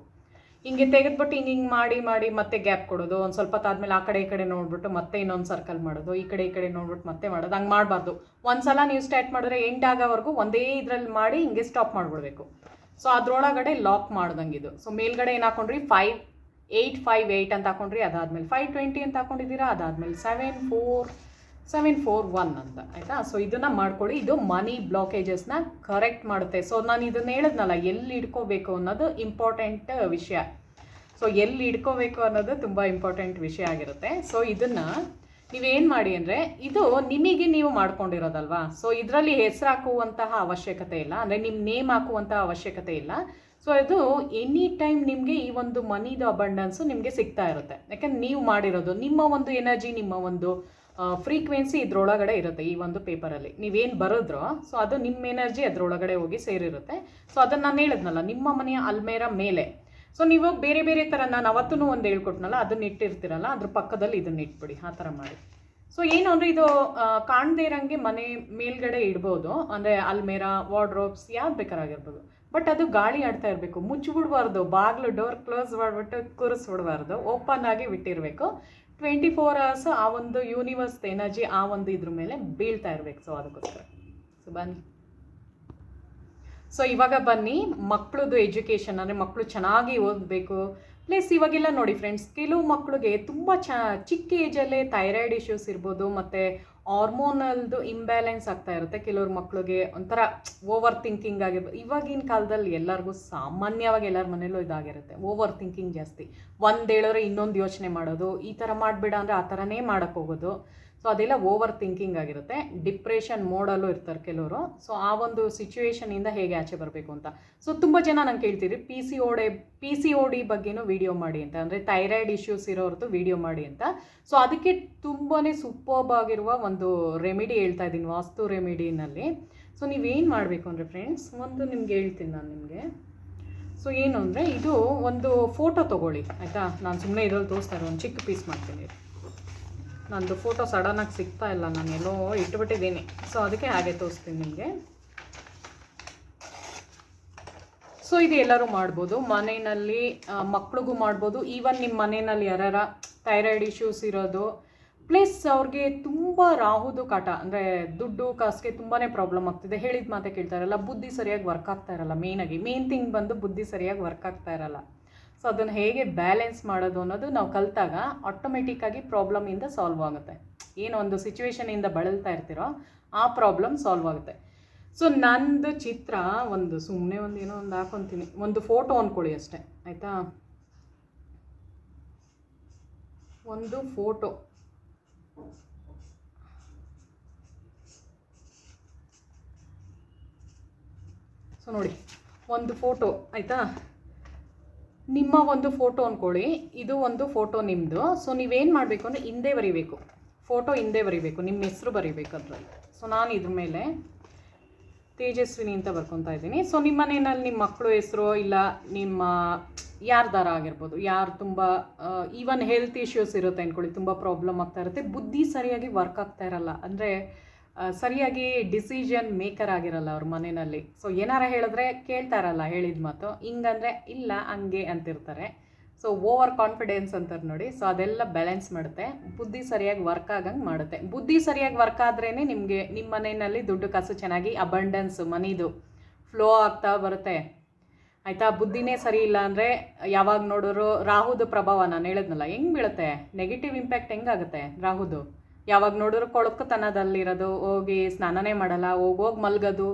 ಹಿಂಗೆ ತೆಗೆದ್ಬಿಟ್ಟು ಹಿಂಗೆ ಮಾಡಿ ಮಾಡಿ ಮತ್ತೆ ಗ್ಯಾಪ್ ಕೊಡೋದು, ಒಂದು ಸ್ವಲ್ಪ ಹೊತ್ತಾದ್ಮೇಲೆ ಆ ಕಡೆ ಈ ಕಡೆ ನೋಡ್ಬಿಟ್ಟು ಮತ್ತೆ ಇನ್ನೊಂದು ಸರ್ಕಲ್ ಮಾಡೋದು, ಈ ಕಡೆ ನೋಡ್ಬಿಟ್ಟು ಮತ್ತೆ ಮಾಡೋದು, ಹಂಗೆ ಮಾಡಬಾರ್ದು. ಒಂದು ಸಲ ನೀವು ಸ್ಟಾರ್ಟ್ ಮಾಡಿದ್ರೆ ಎಂಡ್ ಆಗೋವರೆಗೂ ಒಂದೇ ಇದರಲ್ಲಿ ಮಾಡಿ ಹಿಂಗೆ ಸ್ಟಾಪ್ ಮಾಡಿಬಿಡ್ಬೇಕು. ಸೊ ಅದರೊಳಗಡೆ ಲಾಕ್ ಮಾಡ್ದಂಗೆ ಇದು. ಸೊ ಮೇಲ್ಗಡೆ ಏನು ಹಾಕೊಂಡ್ರಿ 5858 ಅಂತ ಹಾಕೊಂಡ್ರಿ, ಅದಾದಮೇಲೆ 520 ಅಂತ ಹಾಕೊಂಡಿದ್ದೀರಾ, ಅದಾದಮೇಲೆ 74741 ಅಂತ, ಆಯಿತಾ. ಸೊ ಇದನ್ನು ಮಾಡ್ಕೊಳ್ಳಿ. ಇದು ಮನಿ ಬ್ಲಾಕೇಜಸ್ನ ಕರೆಕ್ಟ್ ಮಾಡುತ್ತೆ. ಸೊ ನಾನು ಇದನ್ನು ಹೇಳಿದ್ನಲ್ಲ, ಎಲ್ಲಿ ಇಟ್ಕೋಬೇಕು ಅನ್ನೋದು ಇಂಪಾರ್ಟೆಂಟ್ ವಿಷಯ. ಸೊ ಎಲ್ಲಿ ಇಟ್ಕೋಬೇಕು ಅನ್ನೋದು ತುಂಬ ಇಂಪಾರ್ಟೆಂಟ್ ವಿಷಯ ಆಗಿರುತ್ತೆ. ಸೊ ಇದನ್ನು ನೀವೇನು ಮಾಡಿ ಅಂದರೆ, ಇದು ನಿಮಗೆ ನೀವು ಮಾಡ್ಕೊಂಡಿರೋದಲ್ವಾ. ಸೊ ಇದರಲ್ಲಿ ಹೆಸರು ಹಾಕುವಂತಹ ಅವಶ್ಯಕತೆ ಇಲ್ಲ, ಅಂದರೆ ನಿಮ್ಮ ನೇಮ್ ಹಾಕುವಂತಹ ಅವಶ್ಯಕತೆ ಇಲ್ಲ. ಸೊ ಇದು ಎನಿ ಟೈಮ್ ನಿಮಗೆ ಈ ಒಂದು ಮನಿದು ಅಬಂಡೆನ್ಸು ನಿಮಗೆ ಸಿಗ್ತಾ ಇರುತ್ತೆ. ಯಾಕೆಂದ್ರೆ ನೀವು ಮಾಡಿರೋದು, ನಿಮ್ಮ ಒಂದು ಎನರ್ಜಿ, ನಿಮ್ಮ ಒಂದು ಫ್ರೀಕ್ವೆನ್ಸಿ ಇದರೊಳಗಡೆ ಇರುತ್ತೆ. ಈ ಒಂದು ಪೇಪರಲ್ಲಿ ನೀವೇನು ಬರೋದ್ರೋ, ಸೊ ಅದು ನಿಮ್ಮ ಎನರ್ಜಿ ಅದರೊಳಗಡೆ ಹೋಗಿ ಸೇರಿರುತ್ತೆ. ಸೊ ಅದನ್ನು ನಾನು ಹೇಳಿದ್ನಲ್ಲ, ನಿಮ್ಮ ಮನೆಯ ಅಲ್ಮೇರ ಮೇಲೆ. ಸೊ ನೀವು ಬೇರೆ ಬೇರೆ ಥರ, ನಾನು ಅವತ್ತೂ ಒಂದು ಹೇಳ್ಕೊಟ್ನಲ್ಲ, ಅದನ್ನ ಇಟ್ಟಿರ್ತೀರಲ್ಲ, ಅದ್ರ ಪಕ್ಕದಲ್ಲಿ ಇದನ್ನ ಇಟ್ಬಿಡಿ, ಆ ಥರ ಮಾಡಿ. ಸೊ ಏನು ಅಂದರೆ ಇದು ಕಾಣದೇ ಇರೋಂಗೆ ಮನೆ ಮೇಲ್ಗಡೆ ಇಡ್ಬೋದು, ಅಂದರೆ ಅಲ್ಮೇರಾ, ವಾರ್ಡ್ರೋಬ್ಸ್ ಯಾವ್ದು ಬೇಕಾರಾಗಿರ್ಬೋದು. ಬಟ್ ಅದು ಗಾಳಿ ಆಡ್ತಾ ಇರಬೇಕು, ಮುಚ್ಚಿಬಿಡ್ಬಾರ್ದು. ಬಾಗಿಲು ಡೋರ್ ಕ್ಲೋಸ್ ಮಾಡಿಬಿಟ್ಟು ಕೂರಿಸ್ಬಿಡ್ಬಾರ್ದು, ಓಪನ್ ಆಗಿ ಬಿಟ್ಟಿರಬೇಕು. 24 hours ಆ ಒಂದು ಯೂನಿವರ್ಸ್ ಎನರ್ಜಿ ಆ ಒಂದು ಇದ್ರ ಮೇಲೆ ಬೀಳ್ತಾ ಇರಬೇಕು. ಸೊ ಅದಕ್ಕೋಸ್ಕರ ಸೊ ಬನ್ನಿ. ಸೊ ಇವಾಗ ಬನ್ನಿ, ಮಕ್ಕಳದು ಎಜುಕೇಷನ್, ಅಂದರೆ ಮಕ್ಕಳು ಚೆನ್ನಾಗಿ ಓದಬೇಕು. ಪ್ಲಸ್ ಇವಾಗೆಲ್ಲ ನೋಡಿ ಫ್ರೆಂಡ್ಸ್, ಕೆಲವು ಮಕ್ಕಳಿಗೆ ತುಂಬ ಚಿಕ್ಕ ಏಜಲ್ಲೇ ಥೈರಾಯ್ಡ್ ಇಶ್ಯೂಸ್ ಇರ್ಬೋದು, ಮತ್ತು ಹಾರ್ಮೋನಲ್ದು ಇಂಬ್ಯಾಲೆನ್ಸ್ ಆಗ್ತಾ ಇರುತ್ತೆ. ಕೆಲವ್ರ ಮಕ್ಕಳಿಗೆ ಒಂಥರ ಓವರ್ ಥಿಂಕಿಂಗ್ ಆಗಿರ್ಬೋದು. ಇವಾಗಿನ ಕಾಲದಲ್ಲಿ ಎಲ್ಲರಿಗೂ ಸಾಮಾನ್ಯವಾಗಿ ಎಲ್ಲರ ಮನೇಲೂ ಇದಾಗಿರುತ್ತೆ, ಓವರ್ ಥಿಂಕಿಂಗ್ ಜಾಸ್ತಿ. ಒಂದು ಹೇಳಿದ್ರೆ ಇನ್ನೊಂದು ಯೋಚನೆ ಮಾಡೋದು, ಈ ಥರ ಮಾಡಬೇಡ ಅಂದರೆ ಆ ಥರನೇ ಮಾಡೋಕ್ಕೆ ಹೋಗೋದು. ಸೊ ಅದೆಲ್ಲ ಓವರ್ ಥಿಂಕಿಂಗ್ ಆಗಿರುತ್ತೆ. ಡಿಪ್ರೆಷನ್ ಮೋಡಲ್ಲೂ ಇರ್ತಾರೆ ಕೆಲವರು. ಸೊ ಆ ಒಂದು ಸಿಚುವೇಶನಿಂದ ಹೇಗೆ ಆಚೆ ಬರಬೇಕು ಅಂತ. ಸೊ ತುಂಬ ಜನ ನಂಗೆ ಕೇಳ್ತೀರಿ ಪಿ ಸಿ ಓ ಡಿ ಬಗ್ಗೆನೂ ವಿಡಿಯೋ ಮಾಡಿ ಅಂತ, ಅಂದರೆ ಥೈರಾಯ್ಡ್ ಇಶ್ಯೂಸ್ ಇರೋರ್ದು ವಿಡಿಯೋ ಮಾಡಿ ಅಂತ. ಸೊ ಅದಕ್ಕೆ ತುಂಬಾ ಸೂಪರ್ಬ್ ಆಗಿರುವ ಒಂದು ರೆಮಿಡಿ ಹೇಳ್ತಾ ಇದ್ದೀನಿ, ವಾಸ್ತು ರೆಮಿಡಿನಲ್ಲಿ. ಸೊ ನೀವೇನು ಮಾಡಬೇಕು ಅಂದರೆ ಫ್ರೆಂಡ್ಸ್, ಒಂದು ನಿಮ್ಗೆ ಹೇಳ್ತೀನಿ ನಾನು ನಿಮಗೆ. ಸೊ ಏನು ಅಂದರೆ, ಇದು ಒಂದು ಫೋಟೋ ತೊಗೊಳ್ಳಿ, ಆಯಿತಾ. ನಾನು ಸುಮ್ಮನೆ ಇದ್ರಲ್ಲಿ ತೋರಿಸ್ತಾ ಇರೋ ಒಂದು ಚಿಕ್ಕ ಪೀಸ್ ಮಾಡ್ತೀನಿ. ನಂದು ಫೋಟೋ ಸಡನ್ನಾಗಿ ಸಿಗ್ತಾ ಇಲ್ಲ, ನಾನು ಎಲ್ಲೋ ಇಟ್ಬಿಟ್ಟಿದ್ದೀನಿ. ಸೊ ಅದಕ್ಕೆ ಹಾಗೆ ತೋರಿಸ್ತೀನಿ ನಿಮಗೆ. ಸೊ ಇದು ಎಲ್ಲರೂ ಮಾಡ್ಬೋದು, ಮನೆಯಲ್ಲಿ ಮಕ್ಳಿಗೂ ಮಾಡ್ಬೋದು. ಈವನ್ ನಿಮ್ಮ ಮನೆಯಲ್ಲಿ ಯಾರ್ಯಾರ ಥೈರಾಯ್ಡ್ ಇಶ್ಯೂಸ್ ಇರೋದು, ಪ್ಲಸ್ ಅವ್ರಿಗೆ ತುಂಬ ರಾಹುದು ಕಾಟ, ಅಂದರೆ ದುಡ್ಡು ಕಾಸಿಗೆ ತುಂಬಾ ಪ್ರಾಬ್ಲಮ್ ಆಗ್ತಿದೆ. ಹೇಳಿದ ಮಾತೆ ಕೇಳ್ತಾ ಇರಲ್ಲ, ಬುದ್ಧಿ ಸರಿಯಾಗಿ ವರ್ಕ್ ಆಗ್ತಾ ಇರಲ್ಲ. ಮೇನ್ ಥಿಂಗ್ ಬಂದು ಬುದ್ಧಿ ಸರಿಯಾಗಿ ವರ್ಕ್ ಆಗ್ತಾ ಇರಲ್ಲ. ಸೊ ಅದನ್ನು ಹೇಗೆ ಬ್ಯಾಲೆನ್ಸ್ ಮಾಡೋದು ಅನ್ನೋದು ನಾವು ಕಲಿತಾಗ ಆಟೋಮೆಟಿಕ್ಕಾಗಿ ಪ್ರಾಬ್ಲಮಿಂದ ಸಾಲ್ವ್ ಆಗುತ್ತೆ. ಏನೋ ಒಂದು ಸಿಚುವೇಶನಿಂದ ಬಳಲ್ತಾ ಇರ್ತೀರೋ ಆ ಪ್ರಾಬ್ಲಮ್ ಸಾಲ್ವ್ ಆಗುತ್ತೆ. ಸೊ ನಂದು ಚಿತ್ರ ಒಂದು ಸುಮ್ಮನೆ ಒಂದು ಏನೋ ಒಂದು ಹಾಕೊತೀನಿ, ಒಂದು ಫೋಟೋ ಅಂದ್ಕೊಳ್ಳಿ ಅಷ್ಟೇ, ಆಯಿತಾ. ಒಂದು ಫೋಟೋ, ಸೊ ನೋಡಿ ಒಂದು ಫೋಟೋ, ಆಯಿತಾ. ನಿಮ್ಮ ಒಂದು ಫೋಟೋ ಅಂದ್ಕೊಳ್ಳಿ, ಇದು ಒಂದು ಫೋಟೋ ನಿಮ್ಮದು. ಸೊ ನೀವೇನು ಮಾಡಬೇಕು ಅಂದರೆ ಹಿಂದೆ ಬರೀಬೇಕು, ಫೋಟೋ ಹಿಂದೆ ಬರೀಬೇಕು, ನಿಮ್ಮ ಹೆಸರು ಬರೀಬೇಕು ಅದರಲ್ಲಿ. ಸೊ ನಾನು ಇದ್ರ ಮೇಲೆ ತೇಜಸ್ವಿನಿ ಅಂತ ಬರ್ಕೊತಾ ಇದ್ದೀನಿ. ಸೊ ನಿಮ್ಮ ಮನೆಯಲ್ಲಿ ನಿಮ್ಮ ಮಕ್ಕಳು ಹೆಸರು, ಇಲ್ಲ ನಿಮ್ಮ ಯಾರ್ದಾರ ಆಗಿರ್ಬೋದು, ಯಾರು ತುಂಬ ಈವನ್ ಹೆಲ್ತ್ ಇಶ್ಯೂಸ್ ಇರುತ್ತೆ ಅಂದ್ಕೊಳ್ಳಿ, ತುಂಬ ಪ್ರಾಬ್ಲಮ್ ಆಗ್ತಾ ಇರುತ್ತೆ, ಬುದ್ಧಿ ಸರಿಯಾಗಿ ವರ್ಕ್ ಆಗ್ತಾ ಇರಲ್ಲ, ಅಂದರೆ ಸರಿಯಾಗಿ ಡಿಸಿಷನ್ ಮೇಕರ್ ಆಗಿರಲ್ಲ ಅವ್ರ ಮನೆಯಲ್ಲಿ. ಸೊ ಏನಾರ ಹೇಳಿದ್ರೆ ಕೇಳ್ತಾ ಇರಲ್ಲ ಹೇಳಿದ ಮಾತು, ಹಿಂಗಂದರೆ ಇಲ್ಲ ಹಂಗೆ ಅಂತಿರ್ತಾರೆ. ಸೊ ಓವರ್ ಕಾನ್ಫಿಡೆನ್ಸ್ ಅಂತಾರೆ ನೋಡಿ. ಸೊ ಅದೆಲ್ಲ ಬ್ಯಾಲೆನ್ಸ್ ಮಾಡುತ್ತೆ, ಬುದ್ಧಿ ಸರಿಯಾಗಿ ವರ್ಕ್ ಆಗಂಗೆ ಮಾಡುತ್ತೆ. ಬುದ್ಧಿ ಸರಿಯಾಗಿ ವರ್ಕ್ ಆದ್ರೇ ನಿಮಗೆ ನಿಮ್ಮ ಮನೆಯಲ್ಲಿ ದುಡ್ಡು ಕಾಸು ಚೆನ್ನಾಗಿ ಅಬಂಡೆನ್ಸ್ ಮನಿದು ಫ್ಲೋ ಆಗ್ತಾ ಬರುತ್ತೆ, ಆಯಿತಾ. ಬುದ್ಧಿನೇ ಸರಿ ಇಲ್ಲ ಅಂದರೆ ಯಾವಾಗ ನೋಡೋರು ರಾಹುದು ಪ್ರಭಾವ ನಾನು ಹೇಳಿದ್ನಲ್ಲ ಹೆಂಗೆ ಬೀಳುತ್ತೆ, ನೆಗೆಟಿವ್ ಇಂಪ್ಯಾಕ್ಟ್ ಹೆಂಗಾಗುತ್ತೆ ರಾಹುದು. ಯಾವಾಗ ನೋಡಿದ್ರು ಕೊಳಕುತನದಲ್ಲಿರೋದು, ಹೋಗಿ ಸ್ನಾನನೇ ಮಾಡಲ್ಲ, ಹೋಗೋಗಿ ಮಲ್ಗೋದು,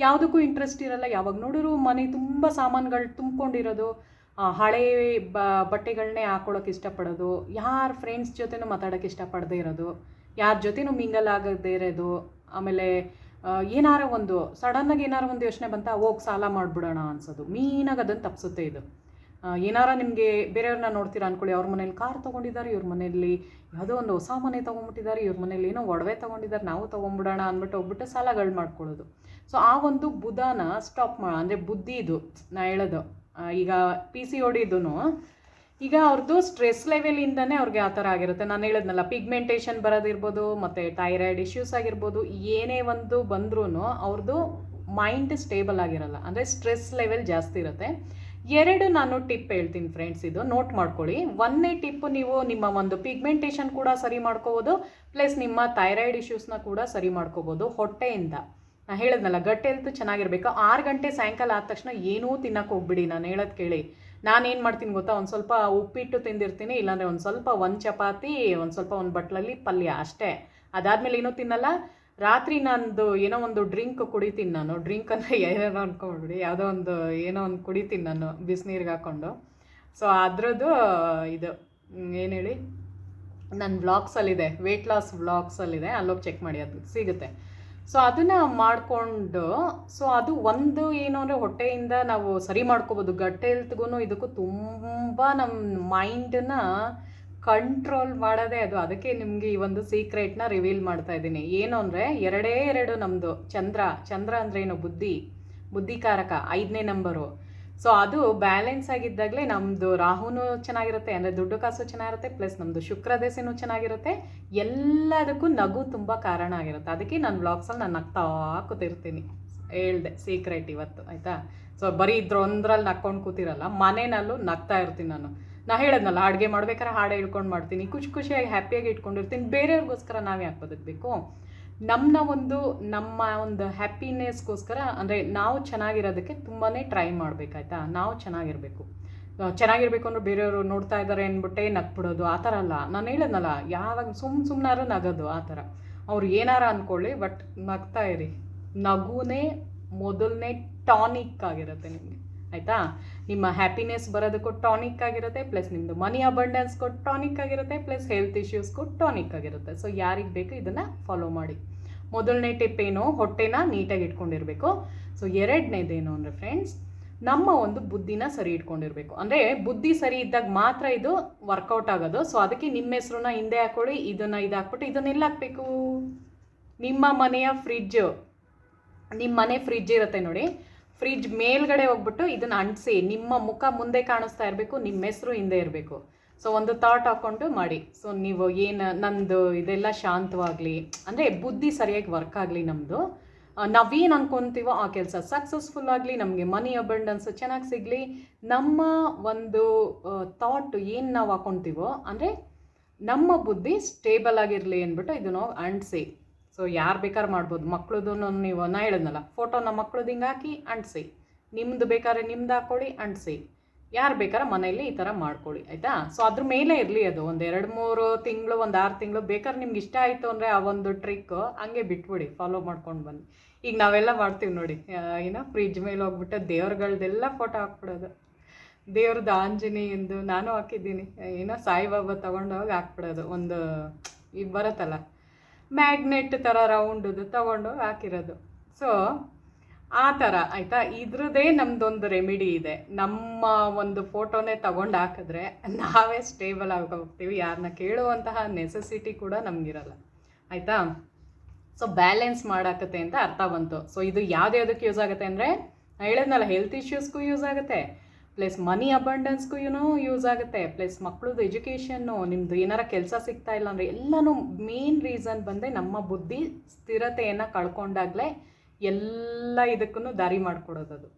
ಯಾವುದಕ್ಕೂ ಇಂಟ್ರೆಸ್ಟ್ ಇರಲ್ಲ. ಯಾವಾಗ ನೋಡಿದ್ರು ಮನೆ ತುಂಬ ಸಾಮಾನುಗಳು ತುಂಬ್ಕೊಂಡಿರೋದು, ಹಳೆ ಬಟ್ಟೆಗಳನ್ನೇ ಹಾಕೊಳ್ಳೋಕೆ ಇಷ್ಟಪಡೋದು, ಯಾರು ಫ್ರೆಂಡ್ಸ್ ಜೊತೆನೂ ಮಾತಾಡೋಕ್ಕೆ ಇಷ್ಟಪಡದೇ ಇರೋದು, ಯಾರ ಜೊತೆನೂ ಮಿಂಗಲ್ ಆಗದೇ ಇರೋದು. ಆಮೇಲೆ ಏನಾರ ಒಂದು ಸಡನ್ನಾಗಿ ಏನಾರ ಒಂದು ಯೋಚನೆ ಬಂತ ಹೋಗಿ ಸಾಲ ಮಾಡಿಬಿಡೋಣ ಅನ್ಸೋದು. ಮೀನಾಗಿ ಅದನ್ನು ತಪ್ಪಿಸುತ್ತೆ ಇದು. ಏನಾರ ನಿಮಗೆ ಬೇರೆಯವ್ರನ್ನ ನೋಡ್ತೀರಾ ಅಂದ್ಕೊಳ್ಳಿ, ಅವ್ರ ಮನೇಲಿ ಕಾರ್ ತೊಗೊಂಡಿದ್ದಾರೆ, ಇವ್ರ ಮನೆಯಲ್ಲಿ ಯಾವುದೋ ಒಂದು ಹೊಸ ಮನೆ ತೊಗೊಂಡ್ಬಿಟ್ಟಿದ್ದಾರೆ, ಇವ್ರ ಮನೇಲಿ ಏನೋ ಒಡವೆ ತೊಗೊಂಡಿದ್ದಾರೆ, ನಾವು ತೊಗೊಂಡ್ಬಿಡೋಣ ಅಂದ್ಬಿಟ್ಟು ಹೋಗ್ಬಿಟ್ಟು ಸಾಲಗಳು ಮಾಡ್ಕೊಳ್ಳೋದು. ಸೊ ಆ ಒಂದು ಬುಧನ ಸ್ಟಾಪ್ ಅಂದರೆ ಬುದ್ಧಿದು ನಾ ಹೇಳೋದು. ಈಗ PCOD ಈಗ ಅವ್ರದ್ದು ಸ್ಟ್ರೆಸ್ ಲೆವೆಲಿಂದನೇ ಅವ್ರಿಗೆ ಆ ಥರ ಆಗಿರುತ್ತೆ. ನಾನು ಹೇಳಿದ್ನಲ್ಲ, ಪಿಗ್ಮೆಂಟೇಷನ್ ಬರೋದಿರ್ಬೋದು, ಮತ್ತು ಥೈರಾಯ್ಡ್ ಇಶ್ಯೂಸ್ ಆಗಿರ್ಬೋದು, ಏನೇ ಒಂದು ಬಂದ್ರೂ ಅವ್ರದ್ದು ಮೈಂಡ್ ಸ್ಟೇಬಲ್ ಆಗಿರಲ್ಲ, ಅಂದರೆ ಸ್ಟ್ರೆಸ್ ಲೆವೆಲ್ ಜಾಸ್ತಿ ಇರುತ್ತೆ. 2 ನಾನು ಟಿಪ್ ಹೇಳ್ತೀನಿ ಫ್ರೆಂಡ್ಸ್, ಇದು ನೋಟ್ ಮಾಡ್ಕೊಳ್ಳಿ. 1ನೇ ಟಿಪ್ಪು, ನೀವು ನಿಮ್ಮ ಒಂದು ಪಿಗ್ಮೆಂಟೇಷನ್ ಕೂಡ ಸರಿ ಮಾಡ್ಕೋಬೋದು, ಪ್ಲಸ್ ನಿಮ್ಮ ಥೈರಾಯ್ಡ್ ಇಶ್ಯೂಸ್ನ ಕೂಡ ಸರಿ ಮಾಡ್ಕೋಬೋದು ಹೊಟ್ಟೆಯಿಂದ. ನಾನು ಹೇಳಿದ್ನಲ್ಲ, ಗಟ್ ಹೆಲ್ತ್ ಚೆನ್ನಾಗಿರ್ಬೇಕು. 6 ಗಂಟೆ ಸಾಯಂಕಾಲ ಆದ ತಕ್ಷಣ ಏನೂ ತಿನ್ನಕ್ಕೆ ಹೋಗ್ಬಿಡಿ. ನಾನು ಹೇಳೋದು ಕೇಳಿ. ನಾನೇನು ಮಾಡ್ತೀನಿ ಗೊತ್ತಾ, ಒಂದು ಸ್ವಲ್ಪ ಉಪ್ಪಿಟ್ಟು ತಿಂದಿರ್ತೀನಿ, ಇಲ್ಲಾಂದರೆ ಒಂದು ಚಪಾತಿ, ಒಂದು ಬಟ್ಲಲ್ಲಿ ಪಲ್ಯ ಅಷ್ಟೇ. ಅದಾದಮೇಲೆ ಏನೂ ತಿನ್ನಲ್ಲ. ರಾತ್ರಿ ನಂದು ಏನೋ ಒಂದು ಡ್ರಿಂಕ್ ಕುಡಿತೀನಿ ನಾನು. ಡ್ರಿಂಕ್ ಅಂದರೆ ಏನೇನೋ ಅಂದ್ಕೊಂಡ್ಬಿಡಿ, ಯಾವುದೋ ಒಂದು ಏನೋ ಒಂದು ಕುಡಿತೀನಿ ನಾನು ಬಿಸಿನೀರಿಗೆ ಹಾಕ್ಕೊಂಡು. ಸೊ ಅದರದ್ದು ಇದು ಏನು ಹೇಳಿ, ನನ್ನ ವ್ಲಾಗ್ಸಲ್ಲಿದೆ, ವೆಯ್ಟ್ ಲಾಸ್ ವ್ಲಾಗ್ಸಲ್ಲಿದೆ, ಅಲ್ಲೋಗಿ ಚೆಕ್ ಮಾಡಿ, ಅದು ಸಿಗುತ್ತೆ. ಸೊ ಅದನ್ನು ಮಾಡಿಕೊಂಡು, ಸೊ ಅದು ಒಂದು ಏನು ಅಂದರೆ ಹೊಟ್ಟೆಯಿಂದ ನಾವು ಸರಿ ಮಾಡ್ಕೋಬೋದು. ಗಟ್ ಹೆಲ್ತ್ಗೂ ಇದಕ್ಕೂ ತುಂಬ ನಮ್ಮ ಮೈಂಡನ್ನ ಕಂಟ್ರೋಲ್ ಮಾಡೋದೇ ಅದು. ಅದಕ್ಕೆ ನಿಮಗೆ ಈ ಒಂದು ಸೀಕ್ರೆಟ್ನ ರಿವೀಲ್ ಮಾಡ್ತಾ ಇದ್ದೀನಿ. ಏನು ಅಂದರೆ 2 ನಮ್ಮದು ಚಂದ್ರ ಅಂದರೆ ಏನು, ಬುದ್ಧಿಕಾರಕ 5ನೇ ನಂಬರು. ಸೊ ಅದು ಬ್ಯಾಲೆನ್ಸ್ ಆಗಿದ್ದಾಗಲೇ ನಮ್ಮದು ರಾಹುನೂ ಚೆನ್ನಾಗಿರುತ್ತೆ, ಅಂದರೆ ದುಡ್ಡು ಕಾಸು ಚೆನ್ನಾಗಿರುತ್ತೆ, ಪ್ಲಸ್ ನಮ್ಮದು ಶುಕ್ರ ದಶೆನೂ ಚೆನ್ನಾಗಿರುತ್ತೆ. ಎಲ್ಲದಕ್ಕೂ ನಗು ತುಂಬ ಕಾರಣ ಆಗಿರುತ್ತೆ. ಅದಕ್ಕೆ ನಾನು ವ್ಲಾಗ್ಸಲ್ಲಿ ನಾನು ನಗ್ತಾ ಕೂತಿರ್ತೀನಿ. ಹೇಳ್ದೆ ಸೀಕ್ರೆಟ್ ಇವತ್ತು, ಆಯಿತಾ. ಸೊ ಬರೀ ಇದ್ರೊಂದ್ರಲ್ಲಿ ನಕ್ಕೊಂಡು ಕೂತಿರಲ್ಲ, ಮನೆಯಲ್ಲೂ ನಗ್ತಾ ಇರ್ತೀನಿ ನಾನು. ಹೇಳಿದ್ನಲ್ಲ, ಅಡುಗೆ ಮಾಡ್ಬೇಕಾದ್ರೆ ಹಾಡು ಹೇಳ್ಕೊಂಡು ಮಾಡ್ತೀನಿ, ಖುಷಿಯಾಗಿ ಹ್ಯಾಪಿಯಾಗಿ ಇಟ್ಕೊಂಡಿರ್ತೀನಿ. ಬೇರೆಯವ್ರಿಗೋಸ್ಕರ ನಾವು ಯಾಕೆ ಬದುಕಬೇಕು? ನಮ್ಮ ಒಂದು ಹ್ಯಾಪಿನೆಸ್ಗೋಸ್ಕರ, ಅಂದರೆ ನಾವು ಚೆನ್ನಾಗಿರೋದಕ್ಕೆ ತುಂಬಾ ಟ್ರೈ ಮಾಡಬೇಕಾಯ್ತಾ. ನಾವು ಚೆನ್ನಾಗಿರಬೇಕು ಅಂದರೆ ಬೇರೆಯವರು ನೋಡ್ತಾ ಇದ್ದಾರೆ ಅಂದ್ಬಿಟ್ಟೆ ನಗ್ಬಿಡೋದು ಆ ಥರ ಅಲ್ಲ. ನಾನು ಹೇಳಿದ್ನಲ್ಲ, ಯಾವಾಗ ಸುಮ್ಮನಾರು ನಗೋದು ಆ ಥರ. ಅವ್ರು ಏನಾರ ಅಂದ್ಕೊಳ್ಳಿ, ಬಟ್ ನಗ್ತಾ ಇರಿ. ನಗುನೇ ಮೊದಲನೇ ಟಾನಿಕ್ ಆಗಿರುತ್ತೆ ನಿಮಗೆ, ಆಯಿತಾ. ನಿಮ್ಮ ಹ್ಯಾಪಿನೆಸ್ ಬರೋದಕ್ಕೂ ಟಾನಿಕ್ ಆಗಿರುತ್ತೆ, ಪ್ಲಸ್ ನಿಮ್ಮದು ಮನಿ ಅಬಂಡೆನ್ಸ್ಗೂ ಟಾನಿಕ್ ಆಗಿರುತ್ತೆ, ಪ್ಲಸ್ ಹೆಲ್ತ್ ಇಶ್ಯೂಸ್ಗೂ ಟಾನಿಕ್ ಆಗಿರುತ್ತೆ. ಸೊ ಯಾರಿಗೆ ಬೇಕು ಇದನ್ನು ಫಾಲೋ ಮಾಡಿ. ಮೊದಲನೇ ಟಿಪ್ ಏನು, ಹೊಟ್ಟೆನ ನೀಟಾಗಿ ಇಟ್ಕೊಂಡಿರಬೇಕು. ಸೊ 2ನೇದೇನು ಅಂದರೆ ಫ್ರೆಂಡ್ಸ್, ನಮ್ಮ ಒಂದು ಬುದ್ಧಿನ ಸರಿ ಇಟ್ಕೊಂಡಿರಬೇಕು. ಅಂದರೆ ಬುದ್ಧಿ ಸರಿ ಇದ್ದಾಗ ಮಾತ್ರ ಇದು ವರ್ಕೌಟ್ ಆಗೋದು. ಸೊ ಅದಕ್ಕೆ ನಿಮ್ಮ ಹೆಸ್ರನ್ನ ಹಿಂದೆ ಹಾಕೊಳ್ಳಿ, ಇದನ್ನು ಹಾಕ್ಬಿಟ್ಟು ಇದನ್ನೆಲ್ಲ ಹಾಕಬೇಕು. ನಿಮ್ಮ ಮನೆಯ ನಿಮ್ಮ ಮನೆ ಫ್ರಿಡ್ಜ್ ಇರುತ್ತೆ ನೋಡಿ, ಫ್ರಿಡ್ಜ್ ಮೇಲ್ಗಡೆ ಹೋಗ್ಬಿಟ್ಟು ಇದನ್ನು ಅಂಟಿಸಿ, ನಿಮ್ಮ ಮುಖ ಮುಂದೆ ಕಾಣಿಸ್ತಾ ಇರಬೇಕು, ನಿಮ್ಮ ಹೆಸರು ಹಿಂದೆ ಇರಬೇಕು. ಸೊ ಒಂದು ಥಾಟ್ ಹಾಕ್ಕೊಂಡು ಮಾಡಿ. ಸೊ ನೀವು ನಂದು ಇದೆಲ್ಲ ಶಾಂತವಾಗಲಿ, ಅಂದರೆ ಬುದ್ಧಿ ಸರಿಯಾಗಿ ವರ್ಕ್ ಆಗಲಿ, ನಮ್ಮದು ನಾವೇನು ಅಂದ್ಕೊತೀವೋ ಆ ಕೆಲಸ ಸಕ್ಸಸ್ಫುಲ್ ಆಗಲಿ, ನಮಗೆ ಮನಿ ಅಬಂಡೆನ್ಸ್ ಚೆನ್ನಾಗಿ ಸಿಗಲಿ. ನಮ್ಮ ಒಂದು ಥಾಟ್ ಏನು ನಾವು ಹಾಕ್ಕೊತೀವೋ, ಅಂದರೆ ನಮ್ಮ ಬುದ್ಧಿ ಸ್ಟೇಬಲ್ ಆಗಿರಲಿ ಅಂದ್ಬಿಟ್ಟು ಇದನ್ನು ಅಂಟಿಸಿ. ಸೊ ಯಾರು ಬೇಕಾದ್ರೆ ಮಾಡ್ಬೋದು. ಮಕ್ಳದ್ದು ನೀವು ಹೇಳಿದ್ನಲ್ಲ, ಫೋಟೋನ ಮಕ್ಳದ್ದು ಹಿಂಗೆ ಹಾಕಿ ಅಂಟಿಸಿ, ನಿಮ್ಮದು ಬೇಕಾದ್ರೆ ನಿಮ್ದು ಹಾಕ್ಕೊಳ್ಳಿ ಅಂಟಿಸಿ, ಯಾರು ಬೇಕಾದ್ರೆ ಮನೆಯಲ್ಲಿ ಈ ಥರ ಮಾಡ್ಕೊಳ್ಳಿ, ಆಯಿತಾ. ಸೊ ಅದ್ರ ಮೇಲೆ ಇರಲಿ ಅದು. ಒಂದು 2-3 ತಿಂಗಳು, ಒಂದು 6 ತಿಂಗಳು ಬೇಕಾದ್ರೆ ನಿಮ್ಗೆ ಇಷ್ಟ ಆಯಿತು ಅಂದರೆ ಆ ಒಂದು ಟ್ರಿಕ್ ಹಂಗೆ ಬಿಟ್ಬಿಡಿ, ಫಾಲೋ ಮಾಡ್ಕೊಂಡು ಬನ್ನಿ. ಈಗ ನಾವೆಲ್ಲ ಮಾಡ್ತೀವಿ ನೋಡಿ, ಏನೋ ಫ್ರಿಡ್ಜ್ ಮೇಲೆ ಹೋಗ್ಬಿಟ್ಟು ದೇವ್ರುಗಳ್ದೆಲ್ಲ ಫೋಟೋ ಹಾಕ್ಬಿಡೋದು. ದೇವ್ರದ್ದು ಆಂಜನೇಯಂದು ನಾನು ಹಾಕಿದ್ದೀನಿ, ಏನೋ ಸಾಯಿಬಾಬಾ ತೊಗೊಂಡೋಗಿ ಹಾಕ್ಬಿಡೋದು. ಒಂದು ಈಗ ಬರುತ್ತಲ್ಲ ಮ್ಯಾಗ್ನೆಟ್ ಥರ ರೌಂಡದು ತೊಗೊಂಡೋಗಿ ಹಾಕಿರೋದು. ಸೊ ಆ ಥರ, ಆಯಿತಾ. ಇದ್ರದ್ದೇ ನಮ್ಮದೊಂದು ರೆಮಿಡಿ ಇದೆ. ನಮ್ಮ ಒಂದು ಫೋಟೋನೇ ತಗೊಂಡು ಹಾಕಿದ್ರೆ ನಾವೇ ಸ್ಟೇಬಲ್ ಆಗಿ ಹೋಗ್ತೀವಿ, ಯಾರನ್ನ ಕೇಳುವಂತಹ ನೆಸೆಸಿಟಿ ಕೂಡ ನಮಗಿರಲ್ಲ, ಆಯಿತಾ. ಸೊ ಬ್ಯಾಲೆನ್ಸ್ ಮಾಡಾಕತ್ತೆ ಅಂತ ಅರ್ಥ ಬಂತು. ಸೊ ಇದು ಯಾವುದಕ್ಕೆ ಯೂಸ್ ಆಗುತ್ತೆ ಅಂದರೆ, ಹೇಳಿದ್ನಲ್ಲ, ಹೆಲ್ತ್ ಇಶ್ಯೂಸ್ಗೂ ಯೂಸ್ ಆಗುತ್ತೆ, ಪ್ಲಸ್ ಮನಿ ಅಬಂಡೆನ್ಸ್ಗೂ ಯೂಸ್ ಆಗುತ್ತೆ, ಪ್ಲಸ್ ಮಕ್ಕಳದ್ದು ಎಜುಕೇಷನ್ನು, ನಿಮ್ಮದು ಏನಾರ ಕೆಲಸ ಸಿಗ್ತಾ ಇಲ್ಲ ಅಂದರೆ ಎಲ್ಲನೂ ಮೇನ್ ರೀಸನ್ ಬಂದರೆ ನಮ್ಮ ಬುದ್ಧಿ ಸ್ಥಿರತೆಯನ್ನು ಕಳ್ಕೊಂಡಾಗಲೇ ಎಲ್ಲ ಇದಕ್ಕೂ ದಾರಿ ಮಾಡಿಕೊಡೋದು.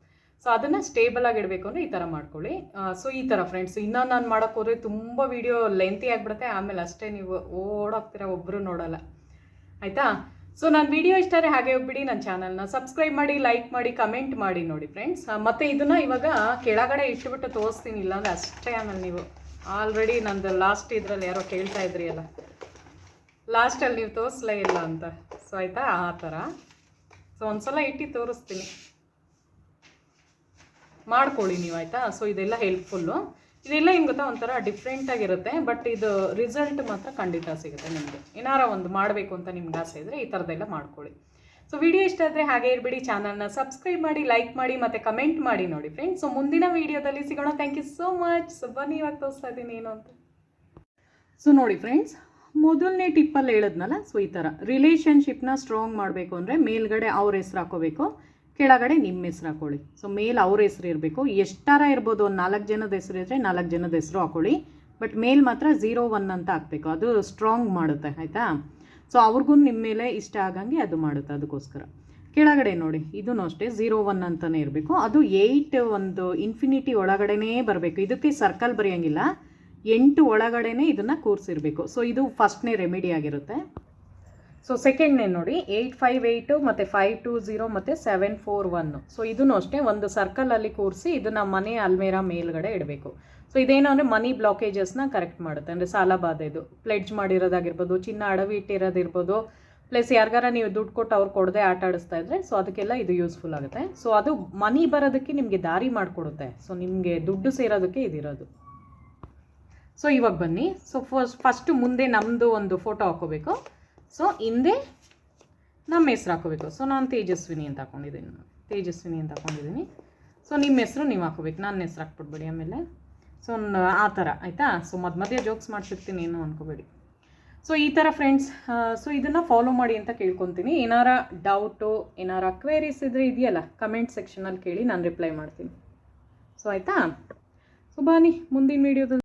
ಸೊ ಅದನ್ನು ಸ್ಟೇಬಲ್ ಆಗಿಡಬೇಕು ಅಂದರೆ ಈ ಥರ ಮಾಡ್ಕೊಳ್ಳಿ. ಸೊ ಈ ಥರ ಫ್ರೆಂಡ್ಸ್, ಇನ್ನೂ ನಾನು ಮಾಡೋಕ್ಕೆ ಹೋದರೆ ತುಂಬ ವೀಡಿಯೋ ಲೆಂತಿ ಆಗಿಬಿಡುತ್ತೆ, ಆಮೇಲೆ ಅಷ್ಟೇ ನೀವು ಓಡೋಗ್ತೀರ, ಒಬ್ಬರು ನೋಡೋಲ್ಲ, ಆಯಿತಾ. ಸೊ ನನ್ನ ವಿಡಿಯೋ ಇಷ್ಟ ಆದರೆ ಹಾಗೆ ಹೋಗ್ಬಿಡಿ, ನನ್ನ ಚಾನಲ್ನ ಸಬ್ಸ್ಕ್ರೈಬ್ ಮಾಡಿ, ಲೈಕ್ ಮಾಡಿ, ಕಮೆಂಟ್ ಮಾಡಿ ನೋಡಿ ಫ್ರೆಂಡ್ಸ್. ಮತ್ತು ಇದನ್ನು ಇವಾಗ ಕೆಳಗಡೆ ಇಟ್ಬಿಟ್ಟು ತೋರಿಸ್ತೀನಿ, ಇಲ್ಲಾಂದರೆ ಅಷ್ಟೇ. ಆಮೇಲೆ ನೀವು ಆಲ್ರೆಡಿ ನಂದು ಲಾಸ್ಟ್ ಇದರಲ್ಲಿ ಯಾರೋ ಕೇಳ್ತಾ ಇದ್ರಿ ಅಲ್ಲ, ಲಾಸ್ಟಲ್ಲಿ ನೀವು ತೋರಿಸ್ಲೇ ಇಲ್ಲ ಅಂತ. ಸೊ ಆಯಿತಾ, ಆ ಥರ. ಸೊ ಒಂದು ಸಲ ಇಟ್ಟು ತೋರಿಸ್ತೀನಿ, ಮಾಡ್ಕೊಳ್ಳಿ ನೀವು, ಆಯಿತಾ. ಸೊ ಇದೆಲ್ಲ ಹೆಲ್ಪ್ಫುಲ್ಲು. ಇದೆಲ್ಲ ಏನು ಗೊತ್ತಾ, ಒಂಥರ ಡಿಫ್ರೆಂಟಾಗಿರುತ್ತೆ, ಬಟ್ ಇದು ರಿಸಲ್ಟ್ ಮಾತ್ರ ಖಂಡಿತ ಸಿಗುತ್ತೆ ನಿಮಗೆ. ಏನಾರ ಒಂದು ಮಾಡಬೇಕು ಅಂತ ನಿಮ್ಗೆ ಆಸೆ ಇದ್ದರೆ ಈ ಥರದ್ದೆಲ್ಲ ಮಾಡ್ಕೊಳ್ಳಿ. ಸೊ ವಿಡಿಯೋ ಇಷ್ಟ ಆದರೆ ಹಾಗೆ ಇರಬೇಡಿ, ಚಾನಲ್ನ ಸಬ್ಸ್ಕ್ರೈಬ್ ಮಾಡಿ, ಲೈಕ್ ಮಾಡಿ ಮತ್ತು ಕಮೆಂಟ್ ಮಾಡಿ ನೋಡಿ ಫ್ರೆಂಡ್ಸ್. ಸೊ ಮುಂದಿನ ವೀಡಿಯೋದಲ್ಲಿ ಸಿಗೋಣ. Thank you so much. So ಬನ್ನಿ, ಇವಾಗ ತೋರಿಸ್ತಾ ಇದ್ದೀನಿ ಏನು ಅಂತ. ಸೊ ನೋಡಿ ಫ್ರೆಂಡ್ಸ್, ಮೊದಲನೇ ಟಿಪ್ಪಲ್ಲಿ ಹೇಳಿದ್ನಲ್ಲ, ಸೊ ಈ ಥರ ರಿಲೇಷನ್ಶಿಪ್ನ ಸ್ಟ್ರಾಂಗ್ ಮಾಡಬೇಕು ಅಂದರೆ ಮೇಲ್ಗಡೆ ಅವ್ರ ಹೆಸ್ರು ಹಾಕೋಬೇಕು, ಕೆಳಗಡೆ ನಿಮ್ಮ ಹೆಸ್ರು ಹಾಕೊಳ್ಳಿ. ಸೊ ಮೇಲೆ ಅವ್ರ ಹೆಸ್ರು ಇರಬೇಕು. ಎಷ್ಟಾರ ಇರ್ಬೋದು, ಒಂದು 4 ಜನದ ಹೆಸ್ರು ಇದ್ದರೆ 4 ಜನದ ಹೆಸ್ರು ಹಾಕೊಳ್ಳಿ, ಬಟ್ ಮೇಲ್ ಮಾತ್ರ 01 ಅಂತ ಹಾಕಬೇಕು. ಅದು ಸ್ಟ್ರಾಂಗ್ ಮಾಡುತ್ತೆ, ಆಯಿತಾ. ಸೊ ಅವ್ರಿಗೂ ನಿಮ್ಮ ಮೇಲೆ ಇಷ್ಟ ಆಗಂಗೆ ಅದು ಮಾಡುತ್ತೆ, ಅದಕ್ಕೋಸ್ಕರ. ಕೆಳಗಡೆ ನೋಡಿ, ಇದೂ ಅಷ್ಟೇ 01 ಅಂತಲೇ ಇರಬೇಕು. ಅದು 8 ಒಂದು ಇನ್ಫಿನಿಟಿ ಒಳಗಡೆನೇ ಬರಬೇಕು. ಇದಕ್ಕೆ ಸರ್ಕಲ್ ಬರೆಯೋಂಗಿಲ್ಲ, 8 ಒಳಗಡೆನೇ ಇದನ್ನು ಕೂರಿಸಿರ್ಬೇಕು. ಸೊ ಇದು ಫಸ್ಟ್ನೇ ರೆಮಿಡಿ ಆಗಿರುತ್ತೆ. ಸೊ ಸೆಕೆಂಡ್ನೇ ನೋಡಿ, 858 ಮತ್ತು 520 ಮತ್ತು 741. ಸೊ ಇದೂ ಅಷ್ಟೇ ಒಂದು ಸರ್ಕಲಲ್ಲಿ ಕೂರಿಸಿ ಇದನ್ನು ಮನೆ ಅಲ್ಮೇರಾ ಮೇಲ್ಗಡೆ ಇಡಬೇಕು. ಸೊ ಇದೇನು ಅಂದರೆ ಮನಿ ಬ್ಲಾಕೇಜಸ್ನ ಕರೆಕ್ಟ್ ಮಾಡುತ್ತೆ. ಅಂದರೆ ಸಾಲ ಬಾಧೆದು ಪ್ಲೆಡ್ಜ್ ಮಾಡಿರೋದಾಗಿರ್ಬೋದು, ಚಿನ್ನ ಅಡವಿ ಇಟ್ಟಿರೋದಿರ್ಬೋದು, ಪ್ಲಸ್ ಯಾರಿಗಾರ ನೀವು ದುಡ್ಡು ಕೊಟ್ಟು ಅವ್ರು ಕೊಡದೆ ಆಟ ಆಡಿಸ್ತಾ ಇದ್ರೆ, ಸೊ ಅದಕ್ಕೆಲ್ಲ ಇದು ಯೂಸ್ಫುಲ್ ಆಗುತ್ತೆ. ಸೊ ಅದು ಮನಿ ಬರೋದಕ್ಕೆ ನಿಮಗೆ ದಾರಿ ಮಾಡಿಕೊಡುತ್ತೆ. ಸೊ ನಿಮಗೆ ದುಡ್ಡು ಸೇರೋದಕ್ಕೆ ಇದಿರೋದು. ಸೊ ಇವಾಗ ಬನ್ನಿ. ಸೊ ಫಸ್ಟು ಮುಂದೆ ನಮ್ಮದು ಒಂದು ಫೋಟೋ ಹಾಕೋಬೇಕು. ಸೊ ಹಿಂದೆ ನಮ್ಮ ಹೆಸ್ರು ಹಾಕೋಬೇಕು. ಸೊ ನಾನು ತೇಜಸ್ವಿನಿ ಅಂತ ಹಾಕ್ಕೊಂಡಿದ್ದೀನಿ. ಸೊ ನಿಮ್ಮ ಹೆಸ್ರು ನೀವು ಹಾಕೋಬೇಕು, ನನ್ನ ಹೆಸ್ರು ಹಾಕ್ಬಿಡ್ಬೇಡಿ ಆಮೇಲೆ. ಸೊ ಆ ಥರ ಆಯಿತಾ. ಸೊ ಮಧ್ಯೆ ಜೋಕ್ಸ್ ಮಾಡ್ಸಿರ್ತೀನಿ, ಏನು ಅನ್ಕೋಬೇಡಿ. ಸೊ ಈ ಥರ ಫ್ರೆಂಡ್ಸ್, ಸೊ ಇದನ್ನು ಫಾಲೋ ಮಾಡಿ ಅಂತ ಕೇಳ್ಕೊತೀನಿ. ಏನಾರ ಡೌಟು, ಏನಾರ ಕ್ವೇರೀಸ್ ಇದ್ರೆ ಇದೆಯಲ್ಲ, ಕಮೆಂಟ್ ಸೆಕ್ಷನಲ್ಲಿ ಕೇಳಿ, ನಾನು ರಿಪ್ಲೈ ಮಾಡ್ತೀನಿ. ಸೊ ಆಯಿತಾ. ಸೊ ಬನ್ನಿ ಮುಂದಿನ ವೀಡಿಯೋದಲ್ಲಿ